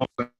Ok.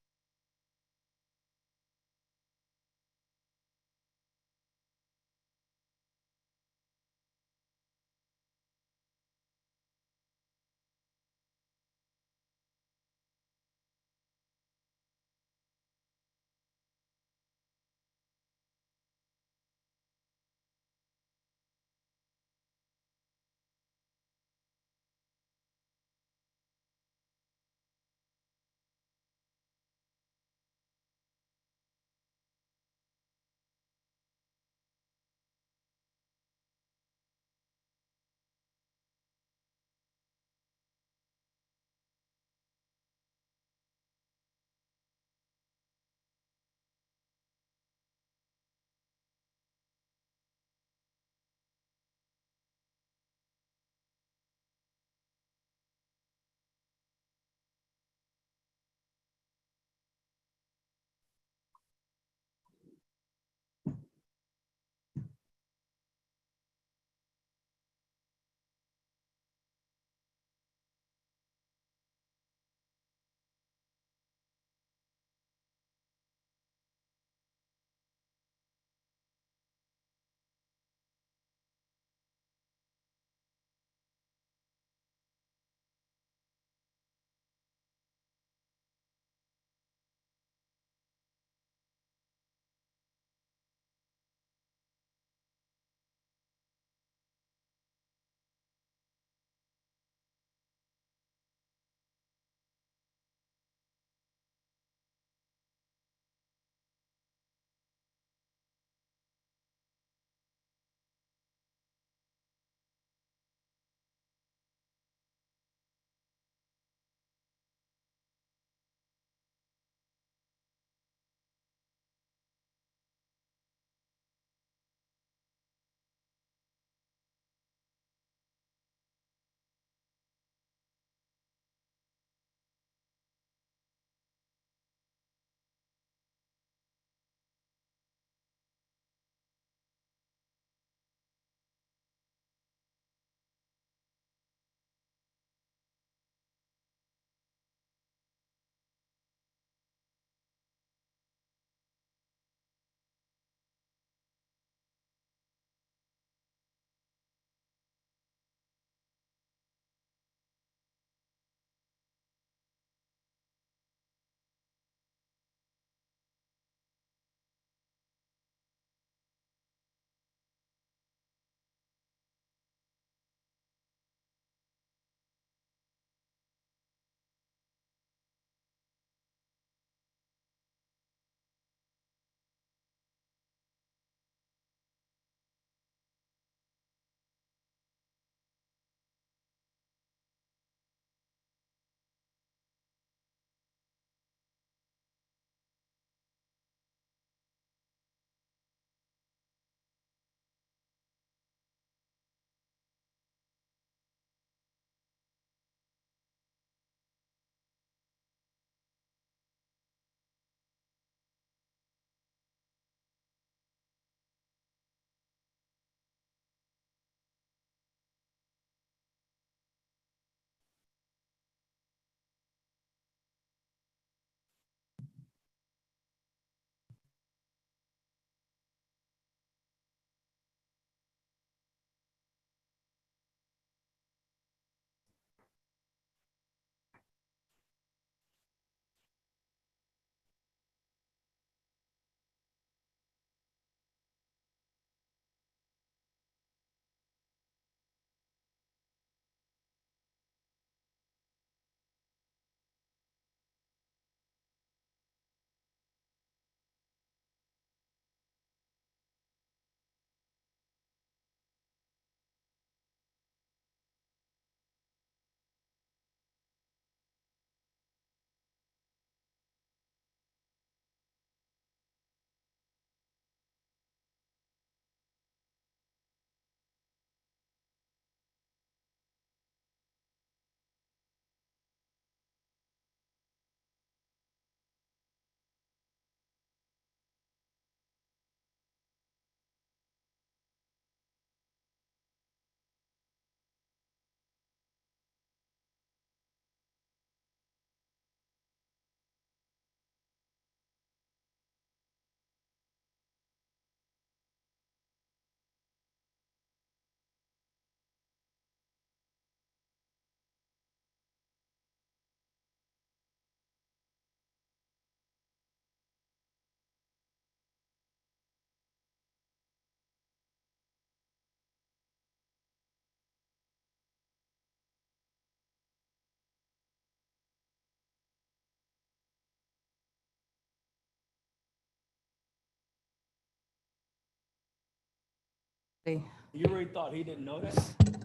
You really thought he didn't know that?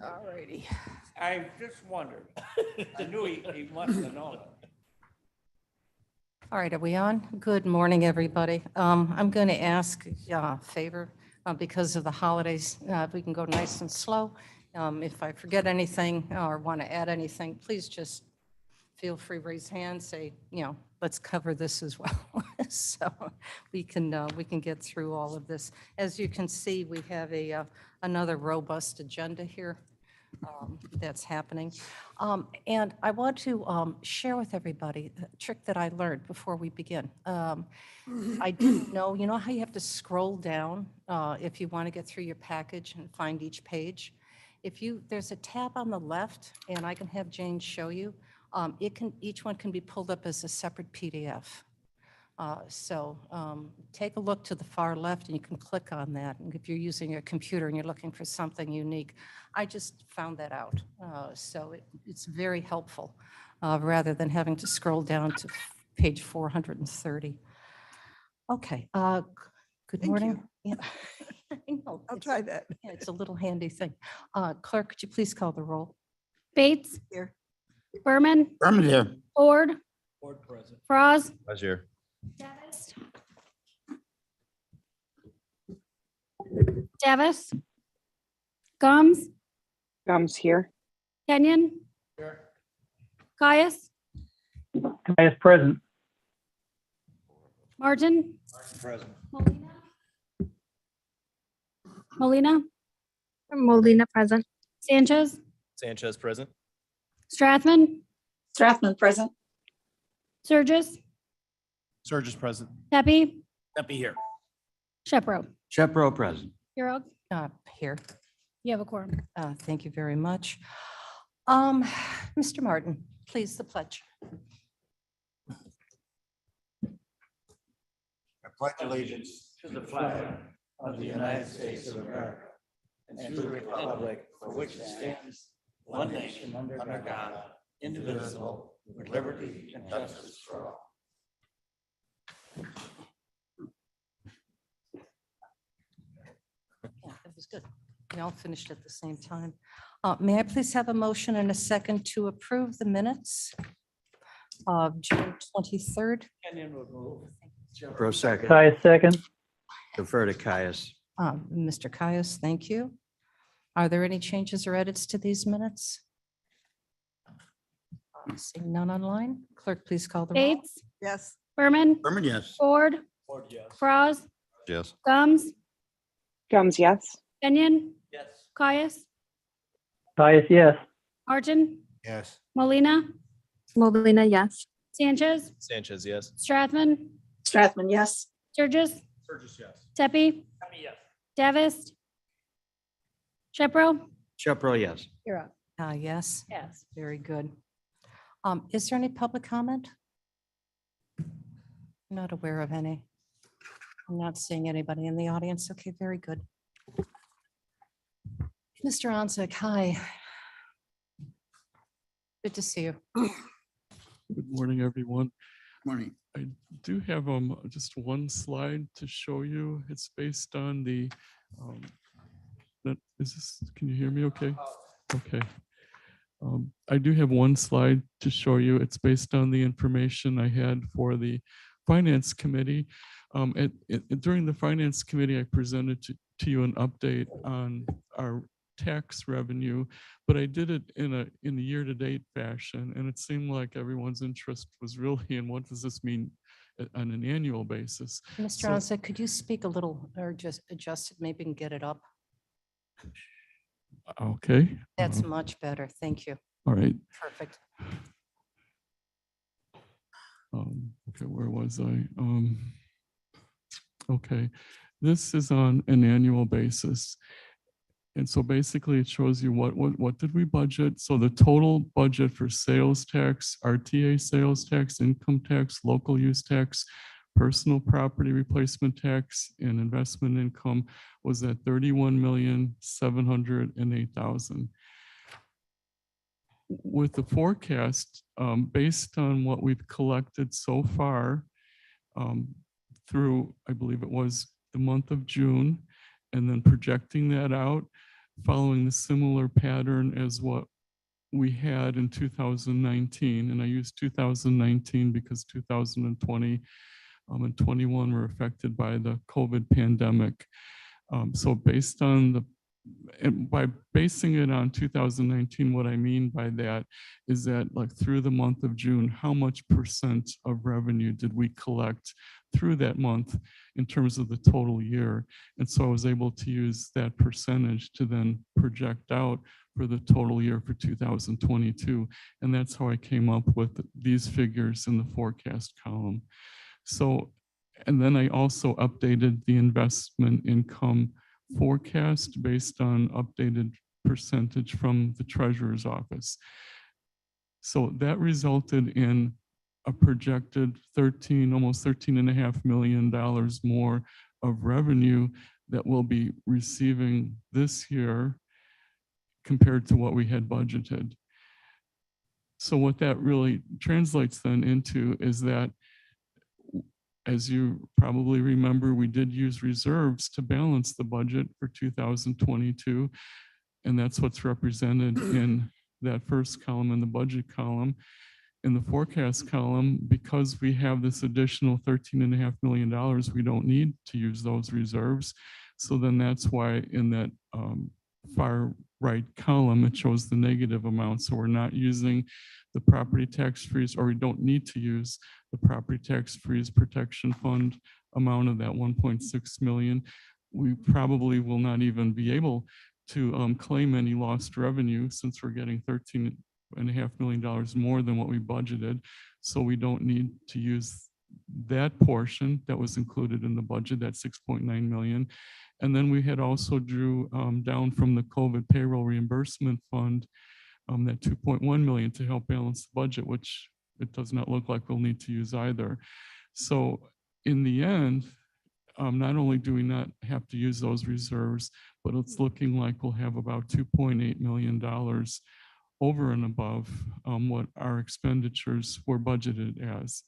All righty. I just wondered. I knew he must have known. All right, are we on? Good morning, everybody. I'm going to ask a favor because of the holidays, if we can go nice and slow. If I forget anything or want to add anything, please just feel free, raise hand, say, let's cover this as well. So we can get through all of this. As you can see, we have another robust agenda here that's happening. And I want to share with everybody a trick that I learned before we begin. I didn't know, you know how you have to scroll down if you want to get through your package and find each page? There's a tab on the left, and I can have Jane show you. Each one can be pulled up as a separate PDF. So take a look to the far left and you can click on that. And if you're using your computer and you're looking for something unique, I just found that out. So it's very helpful rather than having to scroll down to page 430. Okay, good morning. Yeah. I know, I'll try that. yeah, it's a little handy thing. Clerk, could you please call the roll? Bates. Here. Berman. Berman here. Ford. Board president. Froz. Pleasure. Davis. Gums. Gums here. Kenyon. Here. Caius. Caius present. Martin. President. Molina. Molina. Molina present. Sanchez. Sanchez present. Strathman. Strathman present. Surges. Surges present. Pepe. Pepe here. Shepro. Shepro present. You're up. Here. You have a quorum. Thank you very much. Mr. Martin, please, the pledge. I pledge allegiance To the flag of the United States of America and to the republic for which it stands, one nation under God, indivisible, with liberty and justice for all. Yeah, that was good. We all finished at the same time. May I please have a motion and a second to approve the minutes of June 23rd? Kenyon would move. Pro second. Caius second. Defer to Caius. Mr. Caius, thank you. Are there any changes or edits to these minutes? Seeing none online, clerk, please call the roll. Bates. Yes. Berman. Berman, yes. Ford. Board, yes. Froz. Yes. Gums. Gums, yes. Kenyon. Yes. Caius. Caius, yes. Martin. Yes. Molina. Molina, yes. Sanchez. Sanchez, yes. Strathman. Strathman, yes. Surges. Surges, yes. Tepe. Pepe, yes. Davis. Shepro. Shepro, yes. You're up. Yes, Yes. very good. Is there any public comment? Not aware of any. I'm not seeing anybody in the audience. Okay, very good. Mr. Onsick, hi. Good to see you. Good morning, everyone. Morning. I do have just one slide to show you. It's based on the, can you hear me okay? Okay. I do have one slide to show you. It's based on the information I had for the Finance Committee. During the Finance Committee, I presented to you an update on our tax revenue, but I did it in a year-to-date fashion, and it seemed like everyone's interest was really in what does this mean on an annual basis. Mr. So- Onsick, could you speak a little or just adjust it, maybe and get it up? Okay. That's much better. Thank you. All right. Perfect. Okay, where was I? Okay, this is on an annual basis. And so basically it shows you what did we budget? So the total budget for sales tax, RTA sales tax, income tax, local use tax, personal property replacement tax, and investment income was at 31,708,000. With the forecast, based on what we've collected so far through, I believe it was the month of June, and then projecting that out, following the similar pattern as what we had in 2019. And I use 2019 because 2020 and 21 were affected by the COVID pandemic. So based on the, and by basing it on 2019, what I mean by that is that, like, through the month of June, how much percent of revenue did we collect through that month in terms of the total year? And so I was able to use that percentage to then project out for the total year for 2022. And that's how I came up with these figures in the forecast column. So, and then I also updated the investment income forecast based on updated percentage from the treasurer's office. So that resulted in a projected almost $13.5 million more of revenue that we'll be receiving this year compared to what we had budgeted. So what that really translates then into is that, as you probably remember, we did use reserves to balance the budget for 2022. And that's what's represented in that first column in the budget column. In the forecast column, because we have this additional $13.5 million, we don't need to use those reserves. So then that's why in that far right column, it shows the negative amount. So we're not using the property tax freeze, or we don't need to use the property tax freeze protection fund amount of that 1.6 million. We probably will not even be able to claim any lost revenue, since we're getting $13.5 million more than what we budgeted. So we don't need to use that portion that was included in the budget, that 6.9 million. And then we had also drew down from the COVID payroll reimbursement fund that 2.1 million to help balance the budget, which it does not look like we'll need to use either. So in the end, not only do we not have to use those reserves, but it's looking like we'll have about $2.8 million over and above what our expenditures were budgeted as.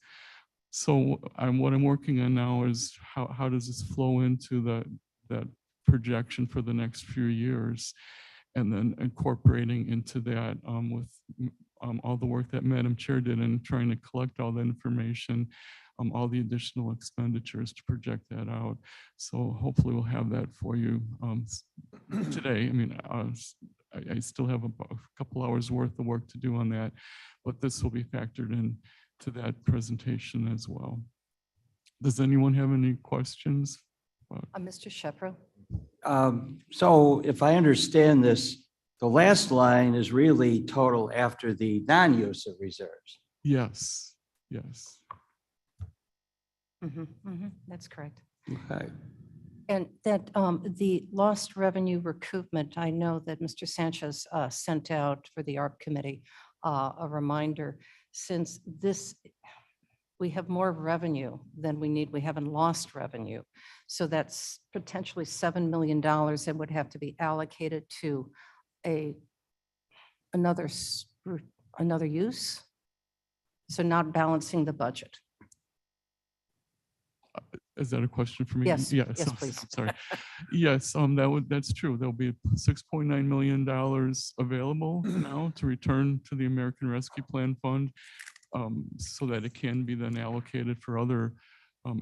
So what I'm working on now is how does this flow into that projection for the next few years, and then incorporating into that with all the work that Madam Chair did in trying to collect all that information, all the additional expenditures to project that out. So hopefully we'll have that for you today. I mean, I still have a couple hours worth of work to do on that, but this will be factored in to that presentation as well. Does anyone have any questions? Mr. Shepro? So if I understand this, the last line is really total after the non-use of reserves. Yes, yes. That's correct. Okay. And that the lost revenue recoupment, I know that Mr. Sanchez sent out for the ARP committee a reminder, since we have more revenue than we need. We haven't lost revenue. So that's potentially $7 million that would have to be allocated to another use. So not balancing the budget. Is that a question for me? Yes, yes, I'm please. sorry. Yes, that's true. There'll be $6.9 million available now to return to the American Rescue Plan Fund, so that it can be then allocated for other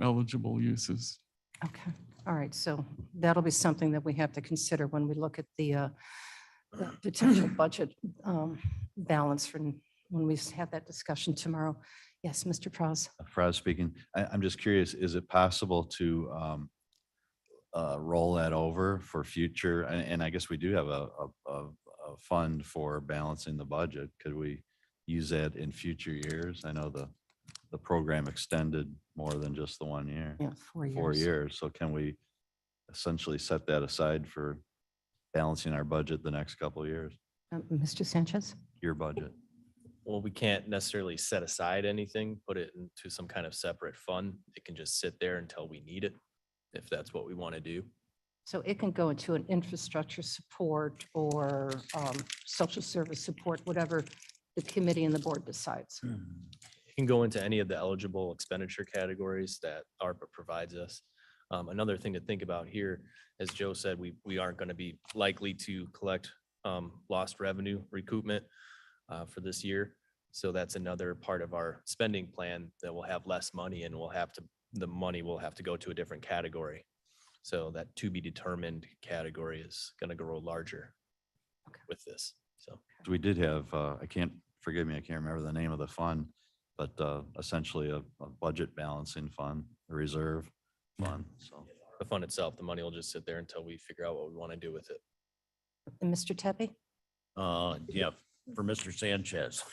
eligible uses. Okay, all right. So that'll be something that we have to consider when we look at the potential budget balance for when we have that discussion tomorrow. Yes, Mr. Prowse. Fraz speaking. I'm just curious, is it possible to roll that over for future? And I guess we do have a fund for balancing the budget. Could we use that in future years? I know the program extended more than just the 1 year. Yeah, 4 years. 4 years. So can we essentially set that aside for balancing our budget the next couple of years? Mr. Sanchez? Your budget? Well, we can't necessarily set aside anything, put it into some kind of separate fund. It can just sit there until we need it, if that's what we want to do. So it can go into an infrastructure support or social service support, whatever the committee and the board decides. It can go into any of the eligible expenditure categories that ARPA provides us. Another thing to think about here, as Joe said, we aren't going to be likely to collect lost revenue recoupment for this year. So that's another part of our spending plan that will have less money, and the money will have to go to a different category. So that to be determined category is going to grow larger with this. So We did have, forgive me, I can't remember the name of the fund, but essentially a budget balancing fund, a reserve fund, so. the fund itself, the money will just sit there until we figure out what we want to do with it. And Mr. Tepe? Yeah, for Mr. Sanchez.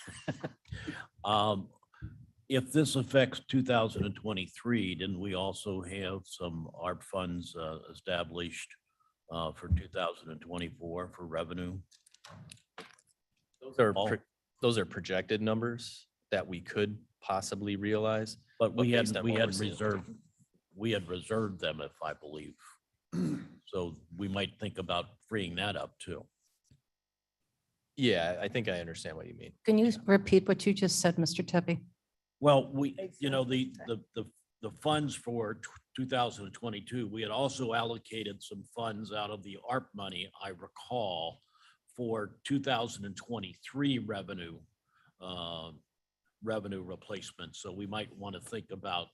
If this affects 2023, didn't we also have some ARP funds established for 2024 for revenue? Those are projected numbers that we could possibly realize. But we based had, on we what had we're seeing. reserved them, if I believe. So we might think about freeing that up too. Yeah, I think I understand what you mean. Can you repeat what you just said, Mr. Tepe? Well, the funds for 2022, we had also allocated some funds out of the ARP money, I recall, for 2023 revenue replacement. So we might want to think about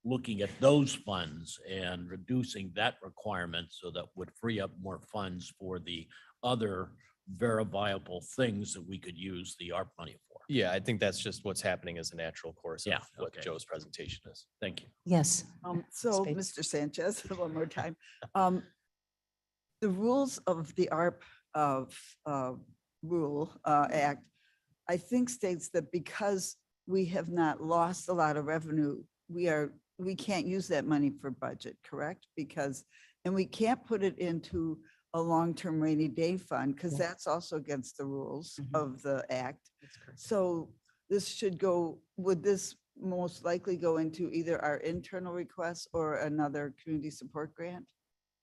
looking at those funds and reducing that requirement so that would free up more funds for the other verifiable things that we could use the ARP money for. Yeah, I think that's just what's happening as a natural course of Yeah, what okay. Joe's presentation is. Thank you. Yes. So, Spades. Mr. Sanchez, one more time. The rules of the ARP Act, I think states that because we have not lost a lot of revenue, we can't use that money for budget, correct? And we can't put it into a long-term rainy day fund because Yeah. that's also against the rules Mhm. of the act. That's correct. So would this most likely go into either our internal requests or another community support grant?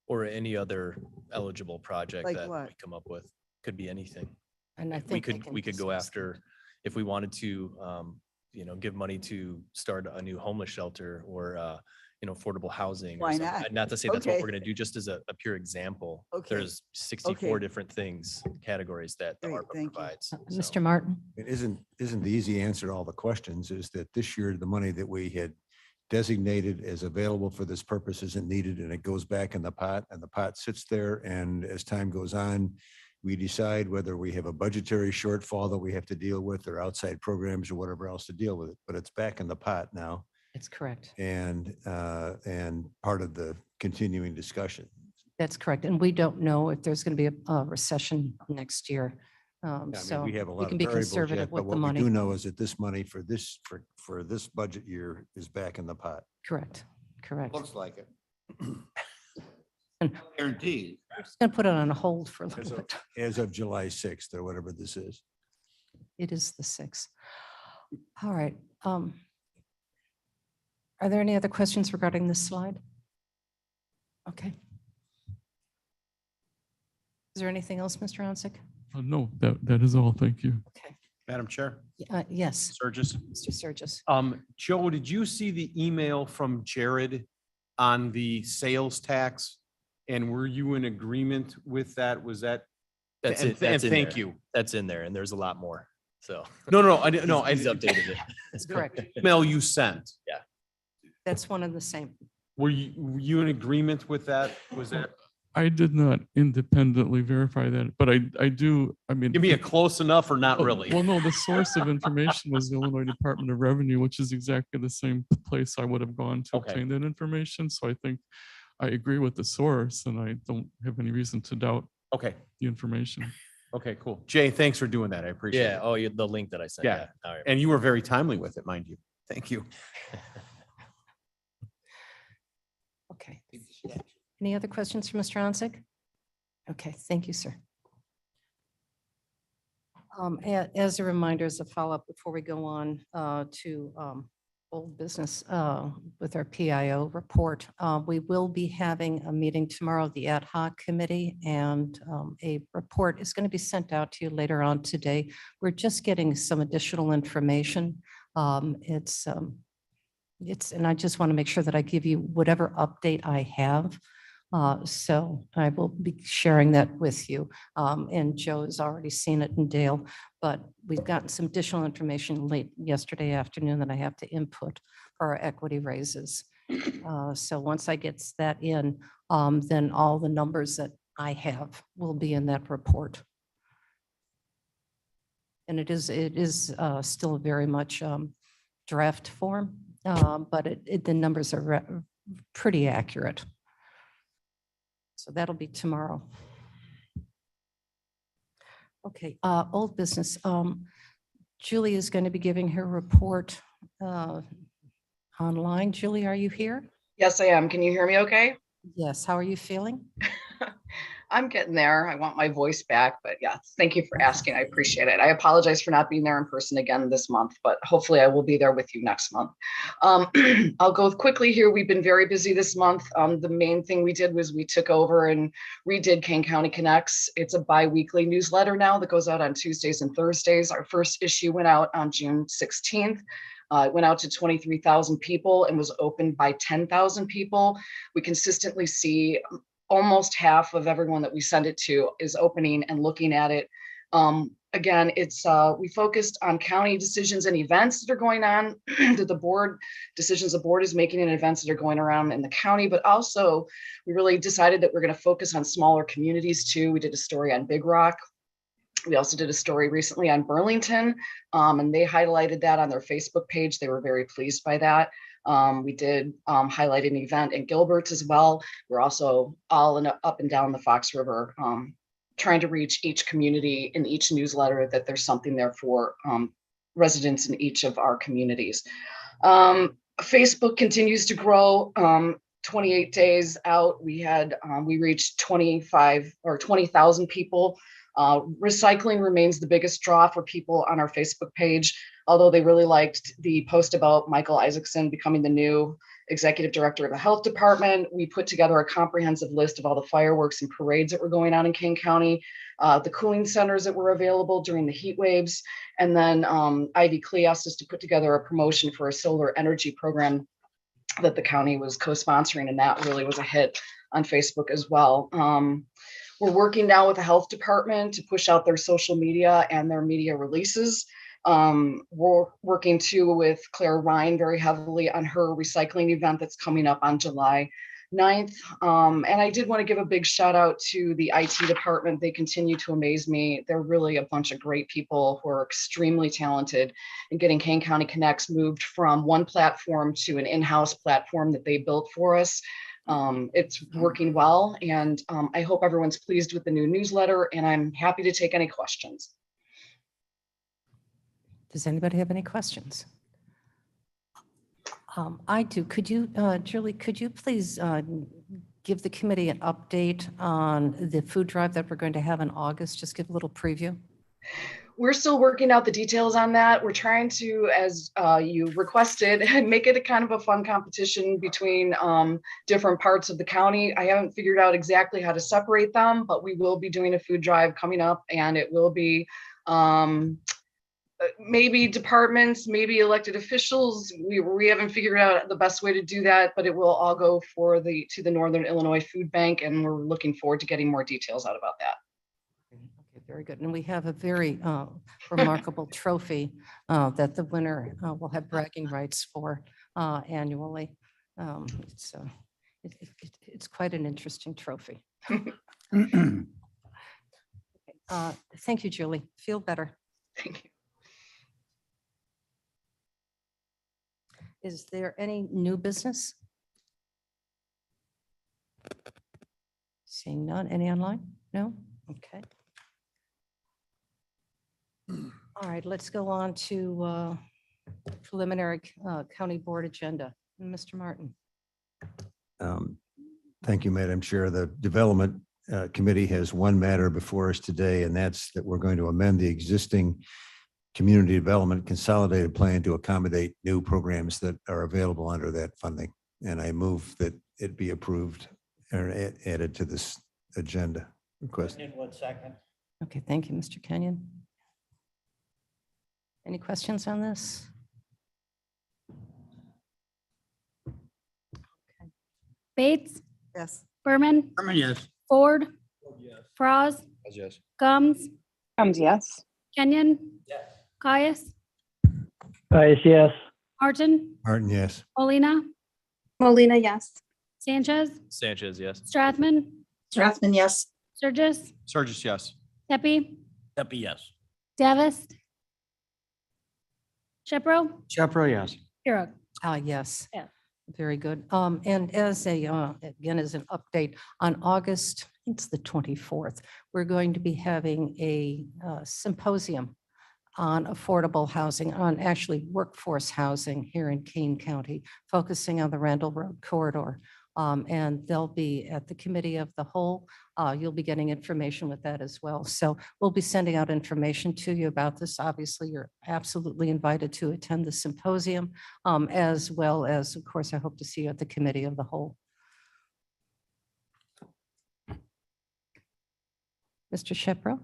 Or any other eligible project Like that we what? come up with. Could be anything. And I We think they could, can we could go discuss that. after, if we wanted to, give money to start a new homeless shelter or, affordable housing. or Why something. not? Not to say that's what Okay. we're going to do, just as a pure example. Okay. There's 64 Okay. different things, categories that the Great, ARPA thank you. provides. so. Mr. Martin? It isn't the easy answer to all the questions is that this year, the money that we had designated as available for this purpose isn't needed and it goes back in the pot and the pot sits there. And as time goes on, we decide whether we have a budgetary shortfall that we have to deal with or outside programs or whatever else to deal with it. But it's back in the pot now That's correct. and part of the continuing discussion. That's correct. And we don't know if there's going to be a recession next year. I mean, So we have a lot can of be variables conservative yet, but with the what we do money. know is that this money for this budget year is back in the pot. Correct, correct. Looks like it. And Guaranteed. I'm just going to put it on hold for a As little of, bit. as of July 6th or whatever this is. It is the 6th. All right. Are there any other questions regarding this slide? Okay. Is there anything else, Mr. Onsick? No, that is all. Thank you. Okay. Madam Chair, Yes, Surges. Mr. Surges. Joe, did you see the email from Jared on the sales tax? And were you in agreement with that? Was that? That's and it. That's in thank there. you. That's in there and there's a lot more. So. No, I didn't, no, I He's updated it. That's correct. Email you sent. That's one and the same. Were you in agreement with that? Was that, I did not independently verify that, but I do, I mean. give me a close enough or not Oh, really? Well, no, the source of information was the Illinois Department of Revenue, which is exactly the same place I would have gone to Okay. obtain that information. So I think I agree with the source and I don't have any reason to doubt Okay, the information. okay, cool. Jay, thanks for doing that. I appreciate Yeah. it. Oh, the link that I sent. Yeah. All right. And you were very timely with it, mind you. Thank you. Okay. Any other questions for Mr. Onsick? Okay, thank you, sir. As a reminder, as a follow-up before we go on to old business with our PIO report, we will be having a meeting tomorrow, the ad hoc committee, and a report is going to be sent out to you later on today. We're just getting some additional information. It's and I just want to make sure that I give you whatever update I have. So I will be sharing that with you. And Joe has already seen it and Dale, but we've gotten some additional information late yesterday afternoon that I have to input for our equity raises. So once I get that in, then all the numbers that I have will be in that report. And it is still very much draft form, but the numbers are pretty accurate. So that'll be tomorrow. Okay, old business. Julie is going to be giving her report online. Julie, are you here? Yes, I am. Can you hear me okay? Yes. How are you feeling? I'm getting there. I want my voice back, but yeah, thank you for asking. I appreciate it. I apologize for not being there in person again this month, but hopefully I will be there with you next month. I'll go quickly here. We've been very busy this month. The main thing we did was we took over and redid Kane County Connects. It's a bi-weekly newsletter now that goes out on Tuesdays and Thursdays. Our first issue went out on June 16th. It went out to 23,000 people and was opened by 10,000 people. We consistently see almost half of everyone that we send it to is opening and looking at it. Again, it's we focused on county decisions and events that are going on, that the board decisions the board is making and events that are going around in the county, but also we really decided that we're going to focus on smaller communities too. We did a story on Big Rock. We also did a story recently on Burlington, and they highlighted that on their Facebook page. They were very pleased by that. We did highlight an event in Gilbert as well. We're also all up and down the Fox River, trying to reach each community in each newsletter that there's something there for residents in each of our communities. Facebook continues to grow. 28 days out, we reached 25 or 20,000 people. Recycling remains the biggest draw for people on our Facebook page, although they really liked the post about Michael Isaacson becoming the new executive director of the health department. We put together a comprehensive list of all the fireworks and parades that were going on in Kane County, the cooling centers that were available during the heat waves. And then Ivy Klee asked us to put together a promotion for a solar energy program that the county was co-sponsoring, and that really was a hit on Facebook as well. We're working now with the health department to push out their social media and their media releases. We're working too with Claire Ryan very heavily on her recycling event that's coming up on July 9th. And I did want to give a big shout out to the IT department. They continue to amaze me. They're really a bunch of great people who are extremely talented in getting Kane County Connects moved from one platform to an in-house platform that they built for us. It's working well, and I hope everyone's pleased with the new newsletter, and I'm happy to take any questions. Does anybody have any questions? I do. Could you, Julie, could you please give the committee an update on the food drive that we're going to have in August? Just give a little preview. We're still working out the details on that. We're trying to, as you requested, make it a kind of a fun competition between different parts of the county. I haven't figured out exactly how to separate them, but we will be doing a food drive coming up, and it will be maybe departments, maybe elected officials. We haven't figured out the best way to do that, but it will all go to the Northern Illinois Food Bank, and we're looking forward to getting more details out about that. Okay, very good. And we have a very remarkable trophy that the winner will have bragging rights for annually. It's quite an interesting trophy. Thank you, Julie. Feel better. Thank you. Is there any new business? Seeing none. Any online? No? Okay. All right, let's go on to preliminary county board agenda. Mr. Martin. Thank you, Madam Chair. The Development Committee has one matter before us today, and that's that we're going to amend the existing Community Development Consolidated Plan to accommodate new programs that are available under that funding. And I move that it be approved or added to this agenda request. In 1 second. Okay, thank you, Mr. Kenyon. Any questions on this? Bates, Yes. Berman, Berman, yes. Ford, Franz, Yes. Gums, Gums, yes. Kenyon, Caius, Caius, yes. Martin, Martin, yes. Molina, Molina, yes. Sanchez, Sanchez, yes. Strathman, Strathman, yes. Sturgis, Sturgis, yes. Pepe, Pepe, yes. Davis, Shepro, Shepro, yes. Pirog. Yes. Yeah. Very good. And as a, again, as an update, on August, it's the 24th, we're going to be having a symposium on affordable housing, on actually workforce housing here in Kane County, focusing on the Randall Road corridor. And they'll be at the Committee of the Whole. You'll be getting information with that as well. So we'll be sending out information to you about this. Obviously, you're absolutely invited to attend the symposium, as well as, of course, I hope to see you at the Committee of the Whole. Mr. Shepro?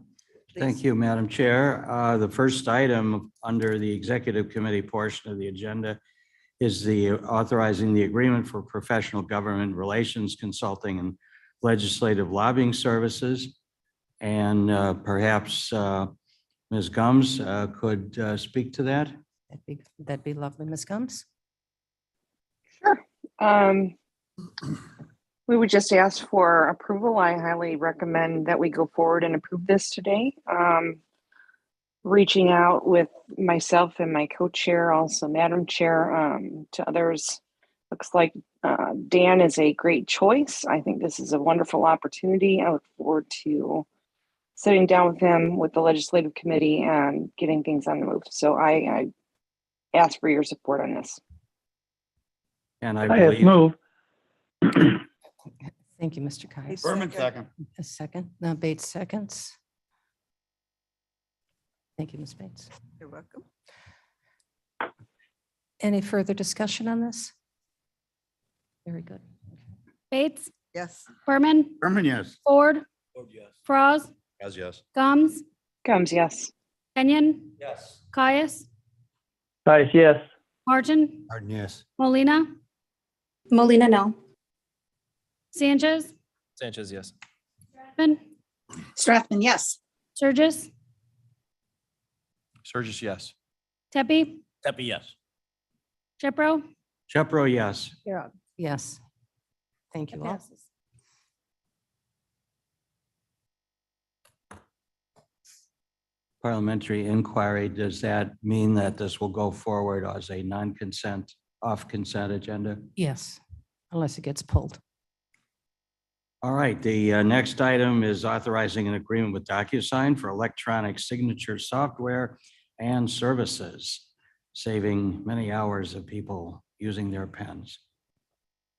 Thank you, Madam Chair. The first item under the Executive Committee portion of the agenda is the authorizing the agreement for professional government relations consulting and legislative lobbying services. And perhaps Ms. Gums could speak to that. That'd be lovely. Ms. Gums? Sure. We would just ask for approval. I highly recommend that we go forward and approve this today. Reaching out with myself and my co-chair, also Madam Chair, to others. Looks like Dan is a great choice. I think this is a wonderful opportunity. I look forward to sitting down with him, with the legislative committee, and getting things on the move. So I ask for your support on this. And I Caius, believe, move. Thank you, Mr. Caius. Berman, second. A second. Now Bates seconds. Thank you, Ms. Bates. You're welcome. Any further discussion on this? Very good. Bates, Yes. Berman, Berman, yes. Ford, Franz, As yes. Gums, Gums, yes. Kenyon, Yes. Caius, Caius, yes. Martin, Martin, yes. Molina, Molina, no. Sanchez, Sanchez, yes. Strathman, Strathman, yes. Sturgis, Sturgis, yes. Tepe, Pepe, yes. Shepro, Shepro, yes. Pirog. Yes. Thank you It all. passes. Parliamentary inquiry, does that mean that this will go forward as a non-consent, off-consent agenda? Yes, unless it gets pulled. All right, the next item is authorizing an agreement with DocuSign for electronic signature software and services, saving many hours of people using their pens.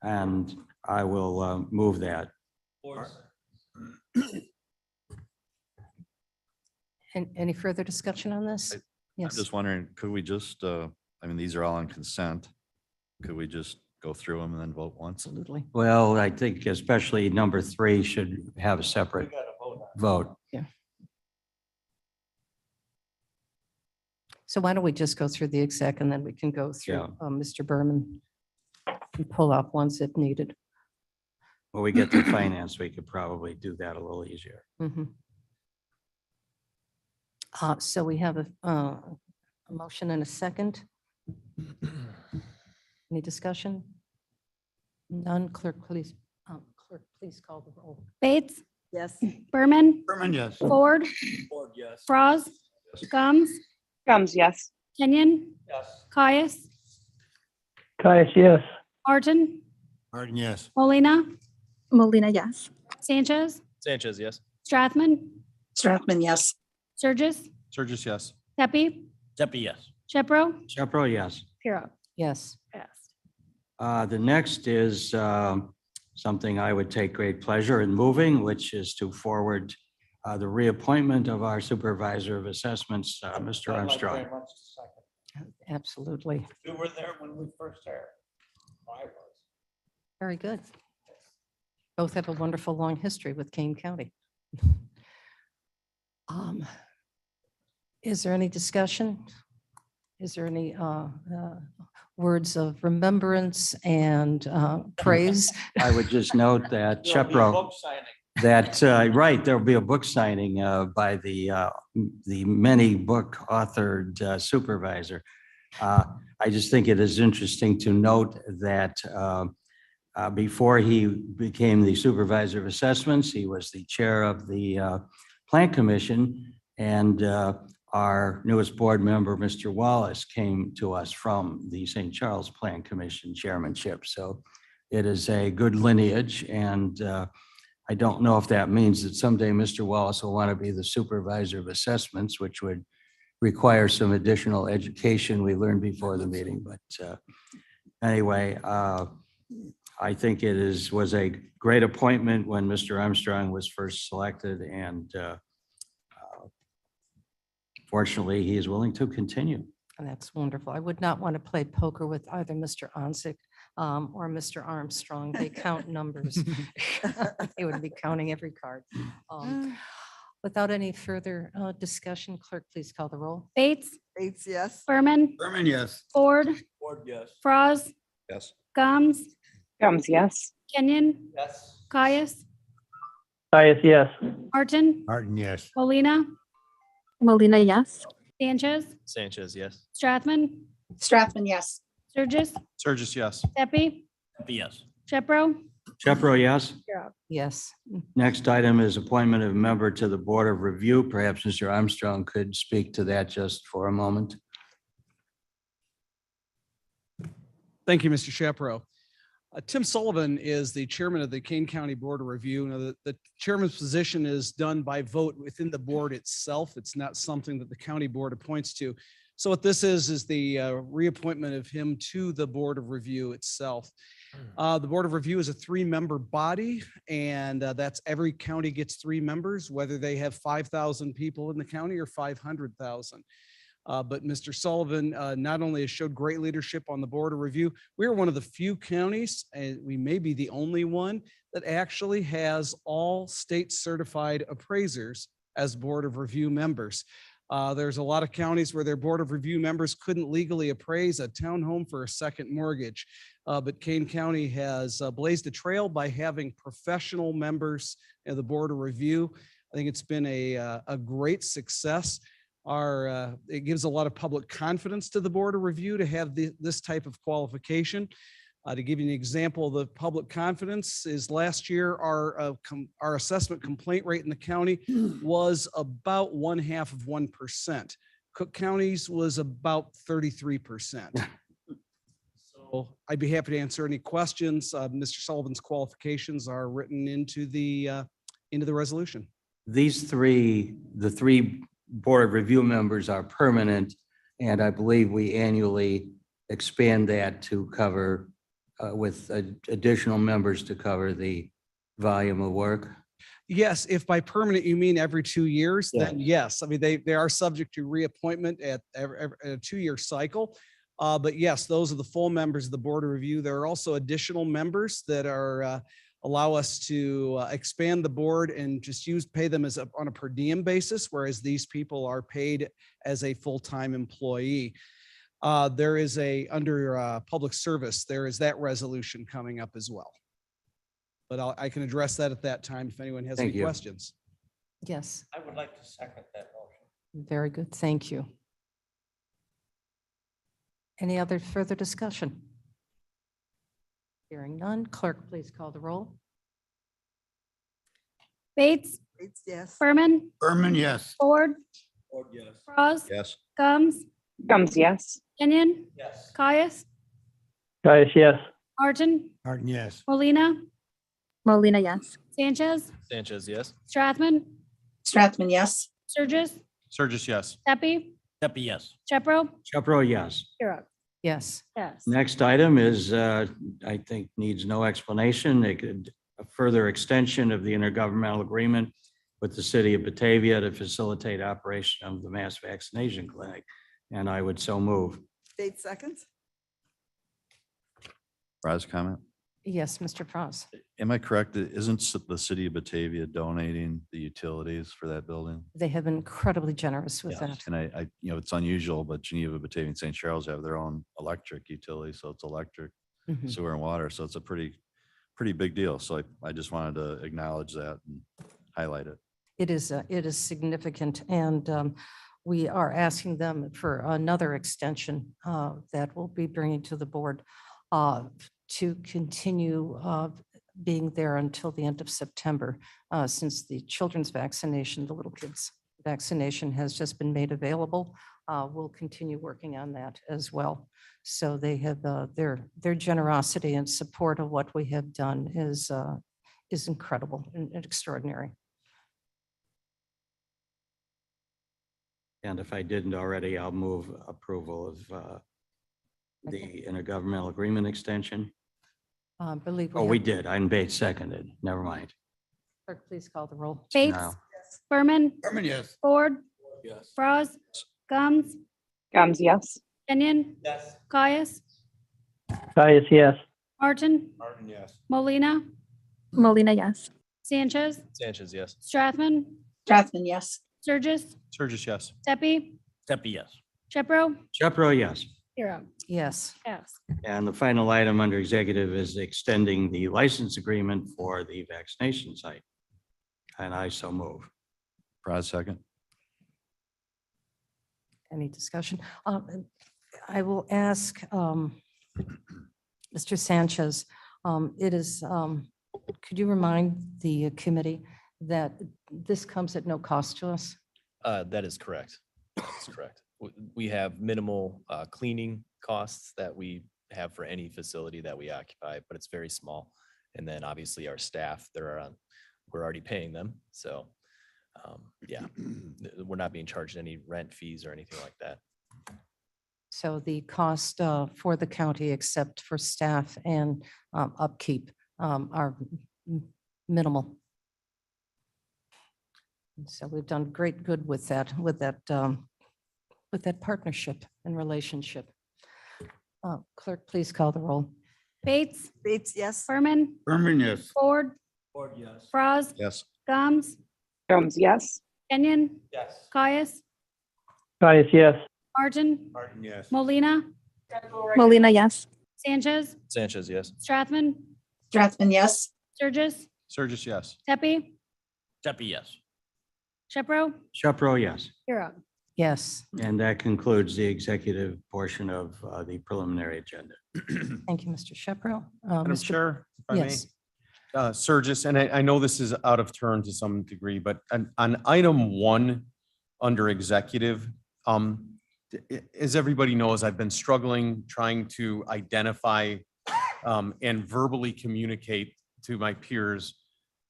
And I will move that. And any further discussion on this? I'm Yes. just wondering, could we just, I mean, these are all on consent. Could we just go through them and then vote once? Absolutely. Well, I think especially number 3 should have a separate vote. Yeah. So why don't we just go through the exec and then we can go through Yeah. Mr. Berman and pull up ones if needed. When we get to finance, we could probably do that a little easier. Mhm. So we have a motion and a second. Any discussion? None. Clerk, please call the roll. Bates, Yes. Berman, Berman, yes. Ford, yes. Franz, Gums, Gums, yes. Kenyon, Yes. Caius, Caius, yes. Martin, Martin, yes. Molina, Molina, yes. Sanchez, Sanchez, yes. Strathman, Strathman, yes. Sturgis, Sturgis, yes. Tepe, Pepe, yes. Shepro, Shepro, yes. Pirog. Yes. Passed. The next is something I would take great pleasure in moving, which is to forward the reappointment of our Supervisor of Assessments, Mr. Armstrong. Absolutely. You were there when we first started. I was. Very good. Both have a wonderful long history with Kane County. Is there any discussion? is there any words of remembrance and praise? I would just note that Chepro, right, there'll be a book signing by the many book authored supervisor. I just think it is interesting to note that before he became the supervisor of assessments, he was the chair of the Plan Commission, and our newest board member, Mr. Wallace, came to us from the St. Charles Plan Commission chairmanship. So it is a good lineage, and I don't know if that means that someday Mr. Wallace will want to be the supervisor of assessments, which would require some additional education we learned before the meeting. But anyway, I think it was a great appointment when Mr. Armstrong was first selected, and fortunately, he is willing to continue. And that's wonderful. I would not want to play poker with either Mr. Onsick or Mr. Armstrong. They count numbers. They would be counting every card. Without any further discussion, clerk, please call the roll. Bates, Bates, yes. Berman, Berman, yes. Ford, Ford, yes. Froz, Yes. Gums, Gums, yes. Kenyon, Yes. Caius, Caius, yes. Martin, Martin, yes. Molina, Molina, yes. Sanchez, Sanchez, yes. Strathman, Strathman, yes. Sturgis, Sturgis, yes. Pepe, Yes. Chepro. Chepro, yes. Yes. Next item is appointment of member to the Board of Review. Perhaps Mr. Armstrong could speak to that just for a moment. Thank you, Mr. Shapiro. Tim Sullivan is the chairman of the Kane County Board of Review. Now, the chairman's position is done by vote within the board itself. It's not something that the county board appoints to. So what this is the reappointment of him to the Board of Review itself. The Board of Review is a 3-member body, and that's every county gets 3 members, whether they have 5,000 people in the county or 500,000. But Mr. Sullivan not only has showed great leadership on the Board of Review, we are one of the few counties, and we may be the only one, that actually has all state certified appraisers as Board of Review members. There's a lot of counties where their Board of Review members couldn't legally appraise a townhome for a second mortgage. But Kane County has blazed a trail by having professional members of the Board of Review. I think it's been a great success. It gives a lot of public confidence to the Board of Review to have this type of qualification. To give you an example, the public confidence is last year, our assessment complaint rate in the county was about 0.5%. Cook County's was about 33%. So I'd be happy to answer any questions. Mr. Sullivan's qualifications are written into the resolution. The 3 Board of Review members are permanent, and I believe we annually expand that to cover with additional members to cover the volume of work. Yes, if by permanent you mean every 2 years, Yeah. then yes. I mean, they are subject to reappointment at a 2-year cycle. But yes, those are the full members of the Board of Review. There are also additional members that are allow us to expand the board and just pay them on a per diem basis, whereas these people are paid as a full-time employee. There is under public service, there is that resolution coming up as well. But I can address that at that time if anyone has Thank any you. questions. Yes. I would like to second that motion. Very good. Thank you. Any other further discussion? Hearing none, clerk, please call the roll. Bates, Bates, yes. Berman, Berman, yes. Ford, Ford, yes. Froz, Yes. Gums, Gums, yes. Kenyon, Yes. Caius, Caius, yes. Martin, Martin, yes. Molina, Molina, yes. Sanchez, Sanchez, yes. Strathman, Strathman, yes. Sturgis, Sturgis, yes. Pepe, Pepe, yes. Chepro. Chepro, yes. Yes. Yes. Next item is, I think needs no explanation. A further extension of the intergovernmental agreement with the city of Batavia to facilitate operation of the mass vaccination clinic. And I would so move. Bates, seconds. Raz, comment? Yes, Mr. Frost. Am I correct? Isn't the city of Batavia donating the utilities for that building? They have been incredibly generous with that. And I, it's unusual, but Geneva, Batavia, and St. Charles have their own electric utility, so it's electric, Mhm. sewer and water, so it's a pretty big deal. So I just wanted to acknowledge that and highlight it. It is significant, and we are asking them for another extension that we'll be bringing to the board to continue being there until the end of September, since the children's vaccination, the little kids' vaccination has just been made available. We'll continue working on that as well. So they have their generosity and support of what we have done is incredible and extraordinary. And if I didn't already, I'll move approval of the intergovernmental agreement extension. Believe Oh, we have- did. I made seconded. Never mind. Clerk, please call the roll. Bates, No. Berman, Berman, yes. Ford, Yes. Frost, Gums, Gums, yes. Kenyon, Yes. Caius, Caius, yes. Martin, Martin, yes. Molina, Molina, yes. Sanchez, Sanchez, yes. Strathman, Strathman, yes. Sturgis, Sturgis, yes. Tepe, Steffi, yes. Shepro, Shepro, yes. Hero. Yes. Pass. And the final item under executive is extending the license agreement for the vaccination site. And I so move. Praz, second. Any discussion? I will ask Mr. Sanchez, could you remind the committee that this comes at no cost to us? That is correct. That's correct. We have minimal cleaning costs that we have for any facility that we occupy, but it's very small. And then obviously our staff, we're already paying them. So yeah, we're not being charged any rent fees or anything like that. So the cost for the county, except for staff and upkeep, are minimal. And so we've done great good with that partnership and relationship. Clerk, please call the roll. Bates, Bates, yes. Berman, Berman, yes. Ford, Ford, yes. Frost, Yes. Gums, Gums, yes. Kenyon, Yes. Caius, Caius, yes. Martin, Martin, yes. Molina, Molina, yes. Sanchez, Sanchez, yes. Strathman, Strathman, yes. Sturgis, Sturgis, yes. Tepe, Steffi, yes. Shepro, Shepro, yes. Hero. Yes, And that concludes the executive portion of the preliminary agenda. thank you, Mr. Shepro. Madam Mr. Chair, if I may. Yes. Sturgis, and I know this is out of turn to some degree, but on item 1 under executive, as everybody knows, I've been struggling trying to identify and verbally communicate to my peers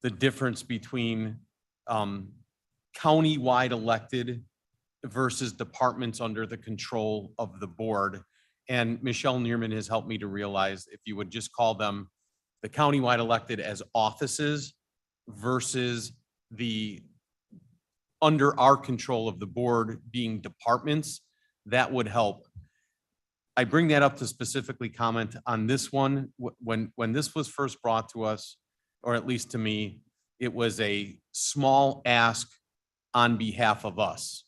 the difference between county-wide elected versus departments under the control of the board. And Michelle Neerman has helped me to realize if you would just call them the countywide elected as offices versus the under our control of the board being departments, that would help. I bring that up to specifically comment on this one. When this was first brought to us, or at least to me, it was a small ask on behalf of us,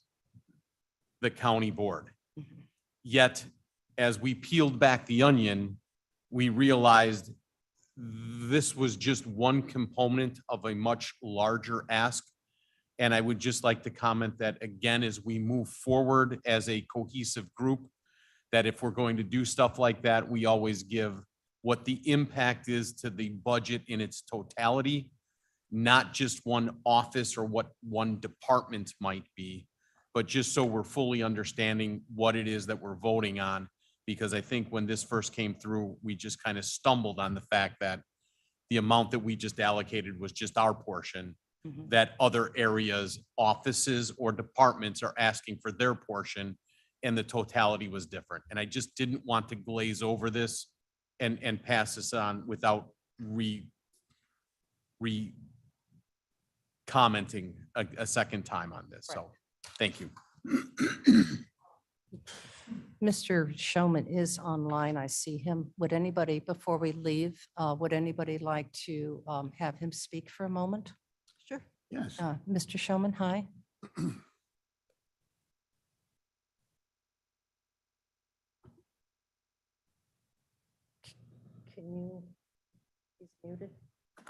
the county board. Yet, as we peeled back the onion, we realized this was just one component of a much larger ask. And I would just like to comment that again, as we move forward as a cohesive group, that if we're going to do stuff like that, we always give what the impact is to the budget in its totality, not just one office or what one department might be, but just so we're fully understanding what it is that we're voting on. Because I think when this first came through, we just kind of stumbled on the fact that the amount that we just allocated was just our portion, that other areas, offices or departments are asking for their portion, and the totality was different. And I just didn't want to glaze over this and pass this on without commenting a second time on this. So, thank you. Mr. Showman is online. I see him. Would anybody, before we leave, would anybody like to have him speak for a moment? Sure. Yes. Mr. Showman, hi. Can you, he's muted.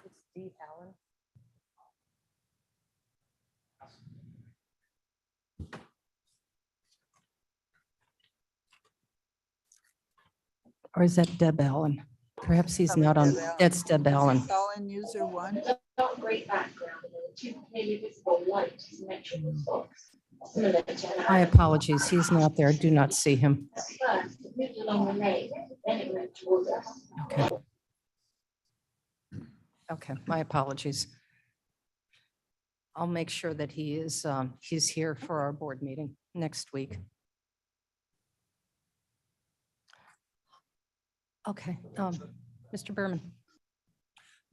It's Dee Allen. Or is that Deb Allen? Perhaps he's Probably not on, Deb Allen. that's Deb Allen. Call-in user one. My apologies, he's not there. I do not see him. Okay. Okay, my apologies. I'll make sure that he is, he's here for our board meeting next week. Okay, Mr. Berman.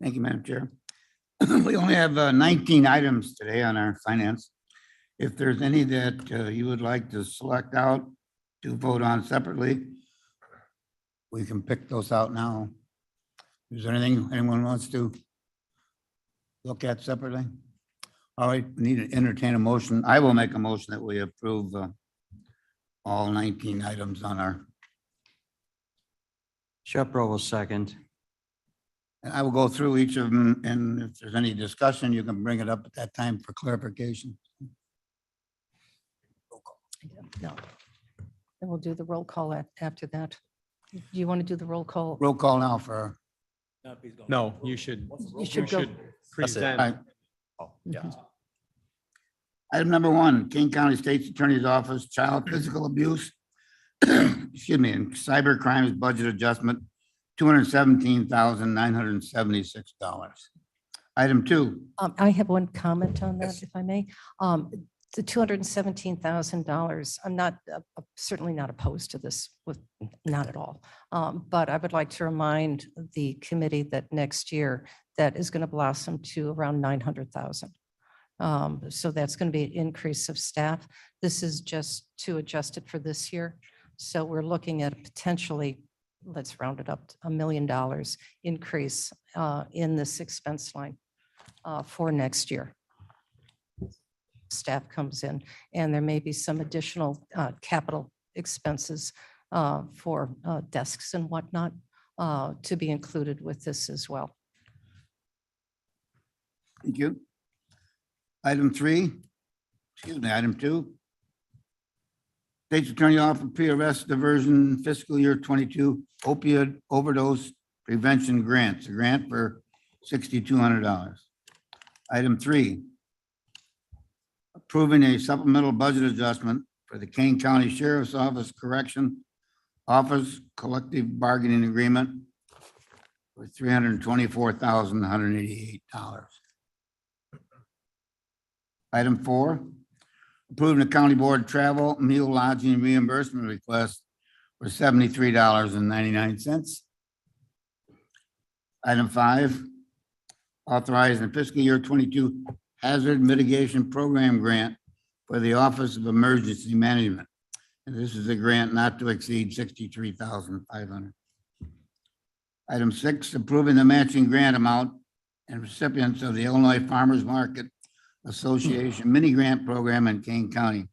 Thank you, Madam Chair. We only have 19 items today on our finance. If there's any that you would like to select out to vote on separately, we can pick those out now. Is there anything anyone wants to look at separately? All right, we need to entertain a motion. I will make a motion that we approve all 19 items on our. Shepro will second. And I will go through each of them, and if there's any discussion, you can bring it up at that time for clarification. No. And we'll do the roll call after that. Do you want to do the roll call? Roll call now for. No, you should, You should go. present. Right. Oh, yeah. Item number one, King County State's Attorney's Office, Child Physical Abuse, excuse me, and Cyber Crimes Budget Adjustment, $217,976. Item two, I have one comment on that, if I may. The $217,000, I'm not, certainly not opposed to this, with, not at all. But I would like to remind the committee that next year, that is going to blossom to around 900,000. So that's going to be an increase of staff. This is just to adjust it for this year. So we're looking at potentially, let's round it up, to $1 million increase in this expense line for next year. Staff comes in, and there may be some additional capital expenses for desks and whatnot to be included with this as well. thank you. Item three, excuse me, item two. State's Attorney Office Pre-Arrest Diversion Fiscal Year 22 Opioid Overdose Prevention Grants, a grant for $6,200. Item three, approving a supplemental budget adjustment for the Kane County Sheriff's Office Correction Office Collective Bargaining Agreement for $324,188. Item four, approving the county board travel, meal, lodging reimbursement request for $73.99. Item five, authorizing fiscal year 22 hazard mitigation program grant for the Office of Emergency Management. And this is a grant not to exceed $63,500. Item six, approving the matching grant amount and recipients of the Illinois Farmers Market Association mini grant program in Kane County,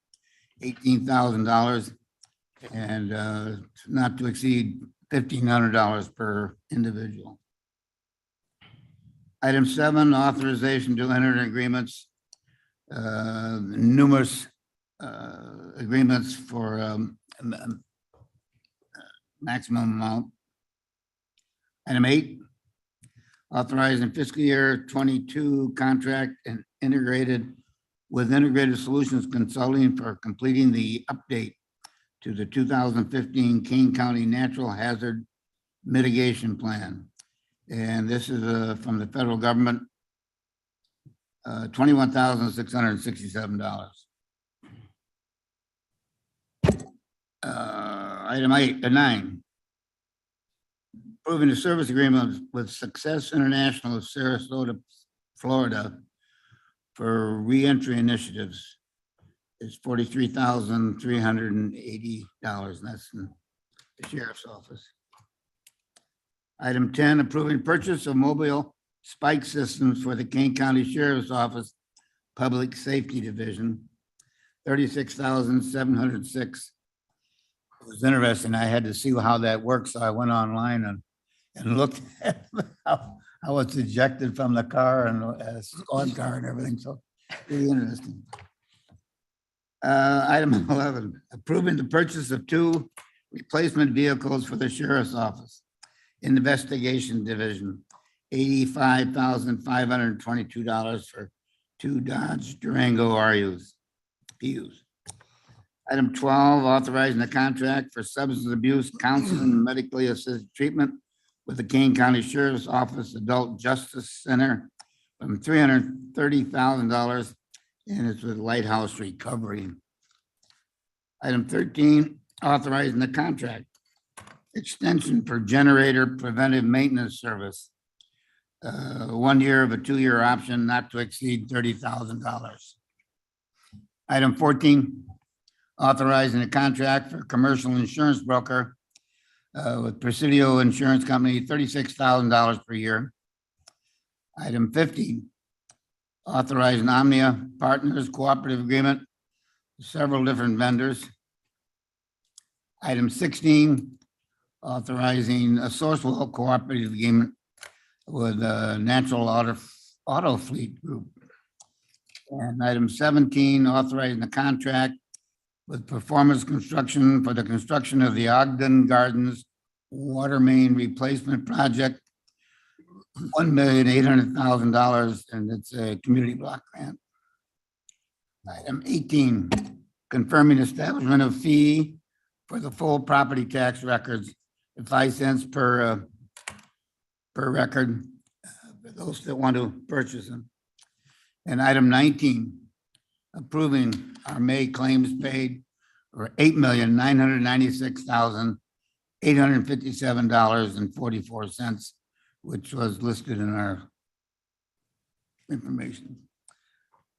$18,000 and not to exceed $1,500 per individual. Item seven, authorization to enter agreements, numerous agreements for maximum amount. Item eight, authorizing fiscal year 22 contract and integrated with Integrated Solutions Consulting for completing the update to the 2015 Kane County Natural Hazard Mitigation Plan. And this is from the federal government, $21,667. Item nine, approving a service agreement with Success International of Sarasota, Florida for reentry initiatives. is $43,380. That's in the sheriff's office. Item 10, approving purchase of mobile spike systems for the Kane County Sheriff's Office Public Safety Division, $36,706. It was interesting. I had to see how that works. So I went online and looked at how it's ejected from the car and squad car and everything. So really interesting. Item 11, approving the purchase of 2 replacement vehicles for the sheriff's office investigation division, $85,522 for 2 Dodge Durango PUs. Item 12, authorizing the contract for substance abuse counseling and medically assisted treatment with the Kane County Sheriff's Office Adult Justice Center from $330,000, and it's with Lighthouse Recovery. Item 13, authorizing the contract extension for generator preventive maintenance service. 1 year of a 2-year option not to exceed $30,000. Item 14, authorizing a contract for commercial insurance broker with Presidio Insurance Company, $36,000 per year. Item 15, authorizing Omnia Partners Cooperative Agreement, several different vendors. Item 16, authorizing a Sourcewell Cooperative Agreement with Natural Auto Fleet Group. And item 17, authorizing the contract with Performance Construction for the construction of the Ogden Gardens Water Main Replacement Project, $1,800,000, and it's a community block grant. Item 18, confirming establishment of fee for the full property tax records at 5 cents per record for those that want to purchase them. And item 19, approving our May claims paid for $8,996,857.44, which was listed in our information.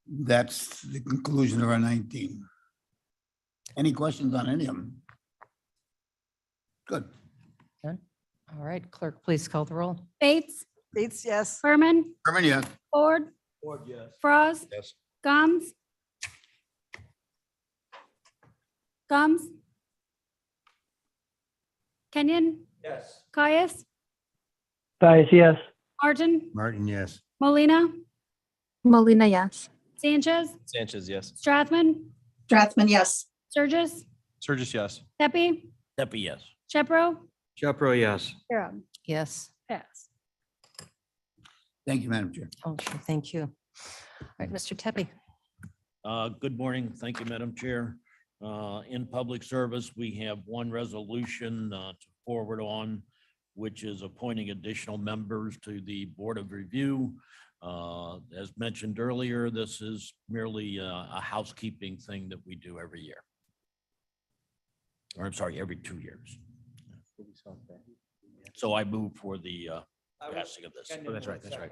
That's the conclusion of our 19. Any questions on any of them? Good. All right, clerk, please call the roll. Bates, Bates, yes. Berman, Herman, yes. Ford, Ford, yes. Frost, Yes. Gums, Kenyon, Yes. Caius, Caius, yes. Martin, Martin, yes. Molina, Molina, yes. Sanchez, Sanchez, yes. Strathman, Strathman, yes. Sturgis, Sturgis, yes. Pepe, Pepe, yes. Shepro, Shepro, yes. Kara, Yes. pass. Thank you, Madam Chair. Oh, sure, thank you. All right, Mr. Tepe. Good morning. Thank you, Madam Chair. In public service, we have one resolution to forward on, which is appointing additional members to the Board of Review. As mentioned earlier, this is merely a housekeeping thing that we do every year. Or I'm sorry, every 2 years. So I move for the passing of this. Oh, that's right, that's right.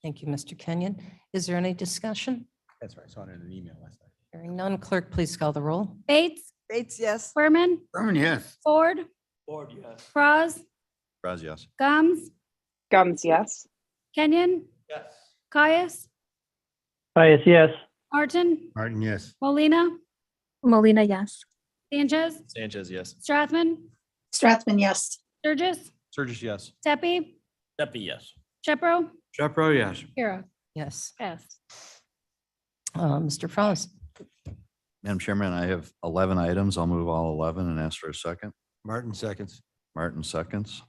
Thank you, Mr. Kenyon. Is there any discussion? That's right. I saw it in an email last night. Hearing none, clerk, please call the roll. Bates, Bates, yes. Berman, Herman, yes. Ford, Ford, yes. Frost, Braz, yes. Gums, yes. Kenyon, Yes. Caius, Caius, yes. Martin, Martin, yes. Molina, Molina, yes. Sanchez, Sanchez, yes. Strathman, Strathman, yes. Sturgis, Sturgis, yes. Tepe, Pepe, yes. Shepro, Shepro, yes. Kara, Yes. pass. Mr. Frost. Madam Chairman, I have 11 items. I'll move all 11 and ask for a second. Martin, seconds. Martin seconds.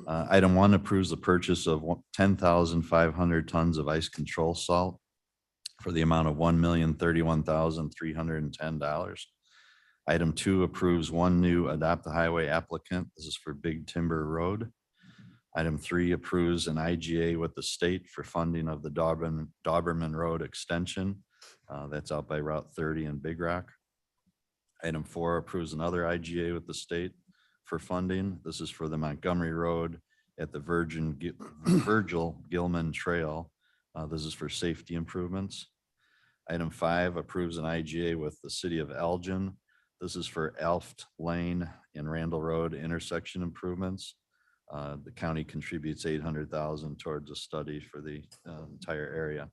Item 1 approves the purchase of 10,500 tons of ice control salt for the amount of $1,031,310. Item 2 approves 1 new Adopt a Highway applicant. This is for Big Timber Road. Item 3 approves an IGA with the state for funding of the Dauberman Road extension. That's out by Route 30 in Big Rock. Item 4 approves another IGA with the state for funding. This is for the Montgomery Road at the Virgil Gilman Trail. This is for safety improvements. Item 5, approves an IGA with the city of Elgin. This is for Elft Lane and Randall Road intersection improvements. The county contributes 800,000 towards a study for the entire area.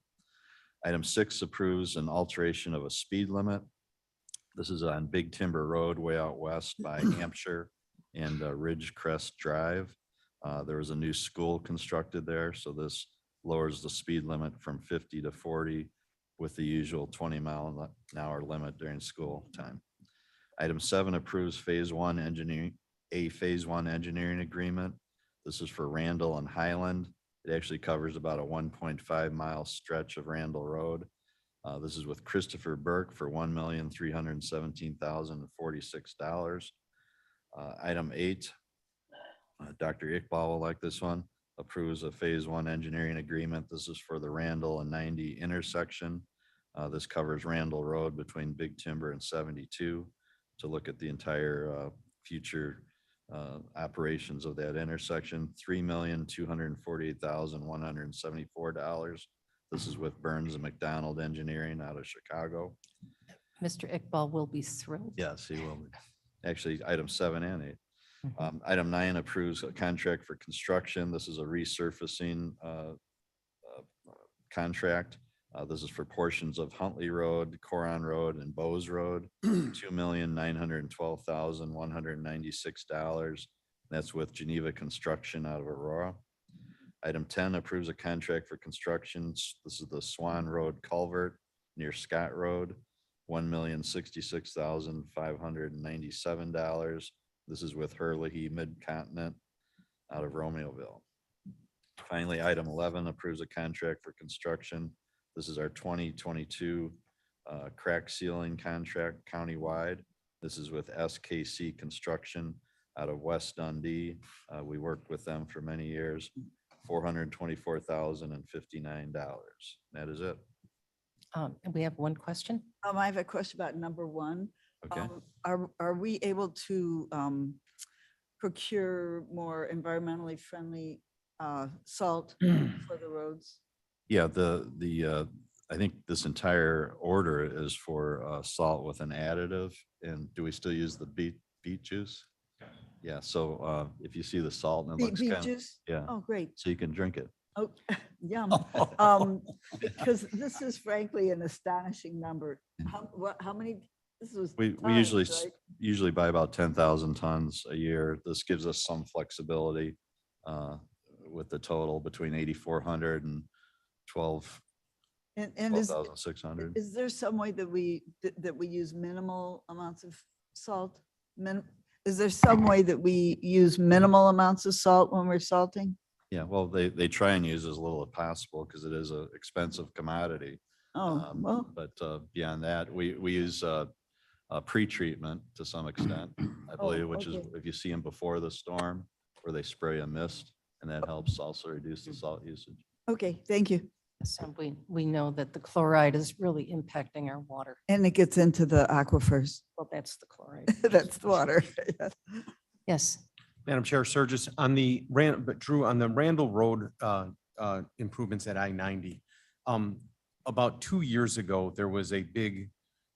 Item 6 approves an alteration of a speed limit. This is on Big Timber Road way out west by Hampshire and Ridgecrest Drive. There was a new school constructed there, so this lowers the speed limit from 50 to 40 with the usual 20-mile-an-hour limit during school time. Item 7 approves phase one engineering agreement. This is for Randall and Highland. It actually covers about a 1.5 mile stretch of Randall Road. This is with Christopher Burke for $1,317,046. Item 8, Dr. Iqbal will like this one, approves a phase one engineering agreement. This is for the Randall and 90 intersection. This covers Randall Road between Big Timber and 72 to look at the entire future operations of that intersection. $3,248,174. This is with Burns and McDonald Engineering out of Chicago. Mr. Iqbal will be thrilled. Yes, he will. Actually, item 7 and 8. Item 9 approves a contract for construction. This is a resurfacing contract. This is for portions of Huntley Road, Coron Road, and Bowes Road, $2,912,196. That's with Geneva Construction out of Aurora. Item 10 approves a contract for construction. This is the Swan Road Culvert near Scott Road, $1,066,597. This is with Hurley Mid-Continent out of Romeoville. Finally, item 11 approves a contract for construction. This is our 2022 crack sealing contract countywide. This is with SKC Construction out of West Dundee. We worked with them for many years. $424,059. That is it. And we have one question. I have a question about number 1. Okay. Are we able to procure more environmentally friendly salt for the roads? Yeah, I think this entire order is for salt with an additive. And do we still use the beet juice? Yeah, so if you see the salt and it looks Beet kind of, juice? yeah, Oh, great. so you can drink it. Oh, yum. Because this is frankly an astonishing number. How many? This was. We tons, usually, right? usually buy about 10,000 tons a year. This gives us some flexibility with the total between 8,400 and And 12,600. is there some way that we use minimal amounts of salt? Is there some way that we use minimal amounts of salt when we're salting? Yeah, well, they try and use as little as possible because it is an expensive commodity. Oh, well, But beyond that, we use pre-treatment to some extent, I believe, which is okay. if you see them before the storm where they spray a mist and that helps also reduce the salt usage. okay, thank you. So we know that the chloride is really impacting our water. And it gets into the aquifers. Well, that's the chloride. That's the water. Yes. Yes. Madam Chair, Surges, but Drew, on the Randall Road improvements at I-90, about 2 years ago, there was a big,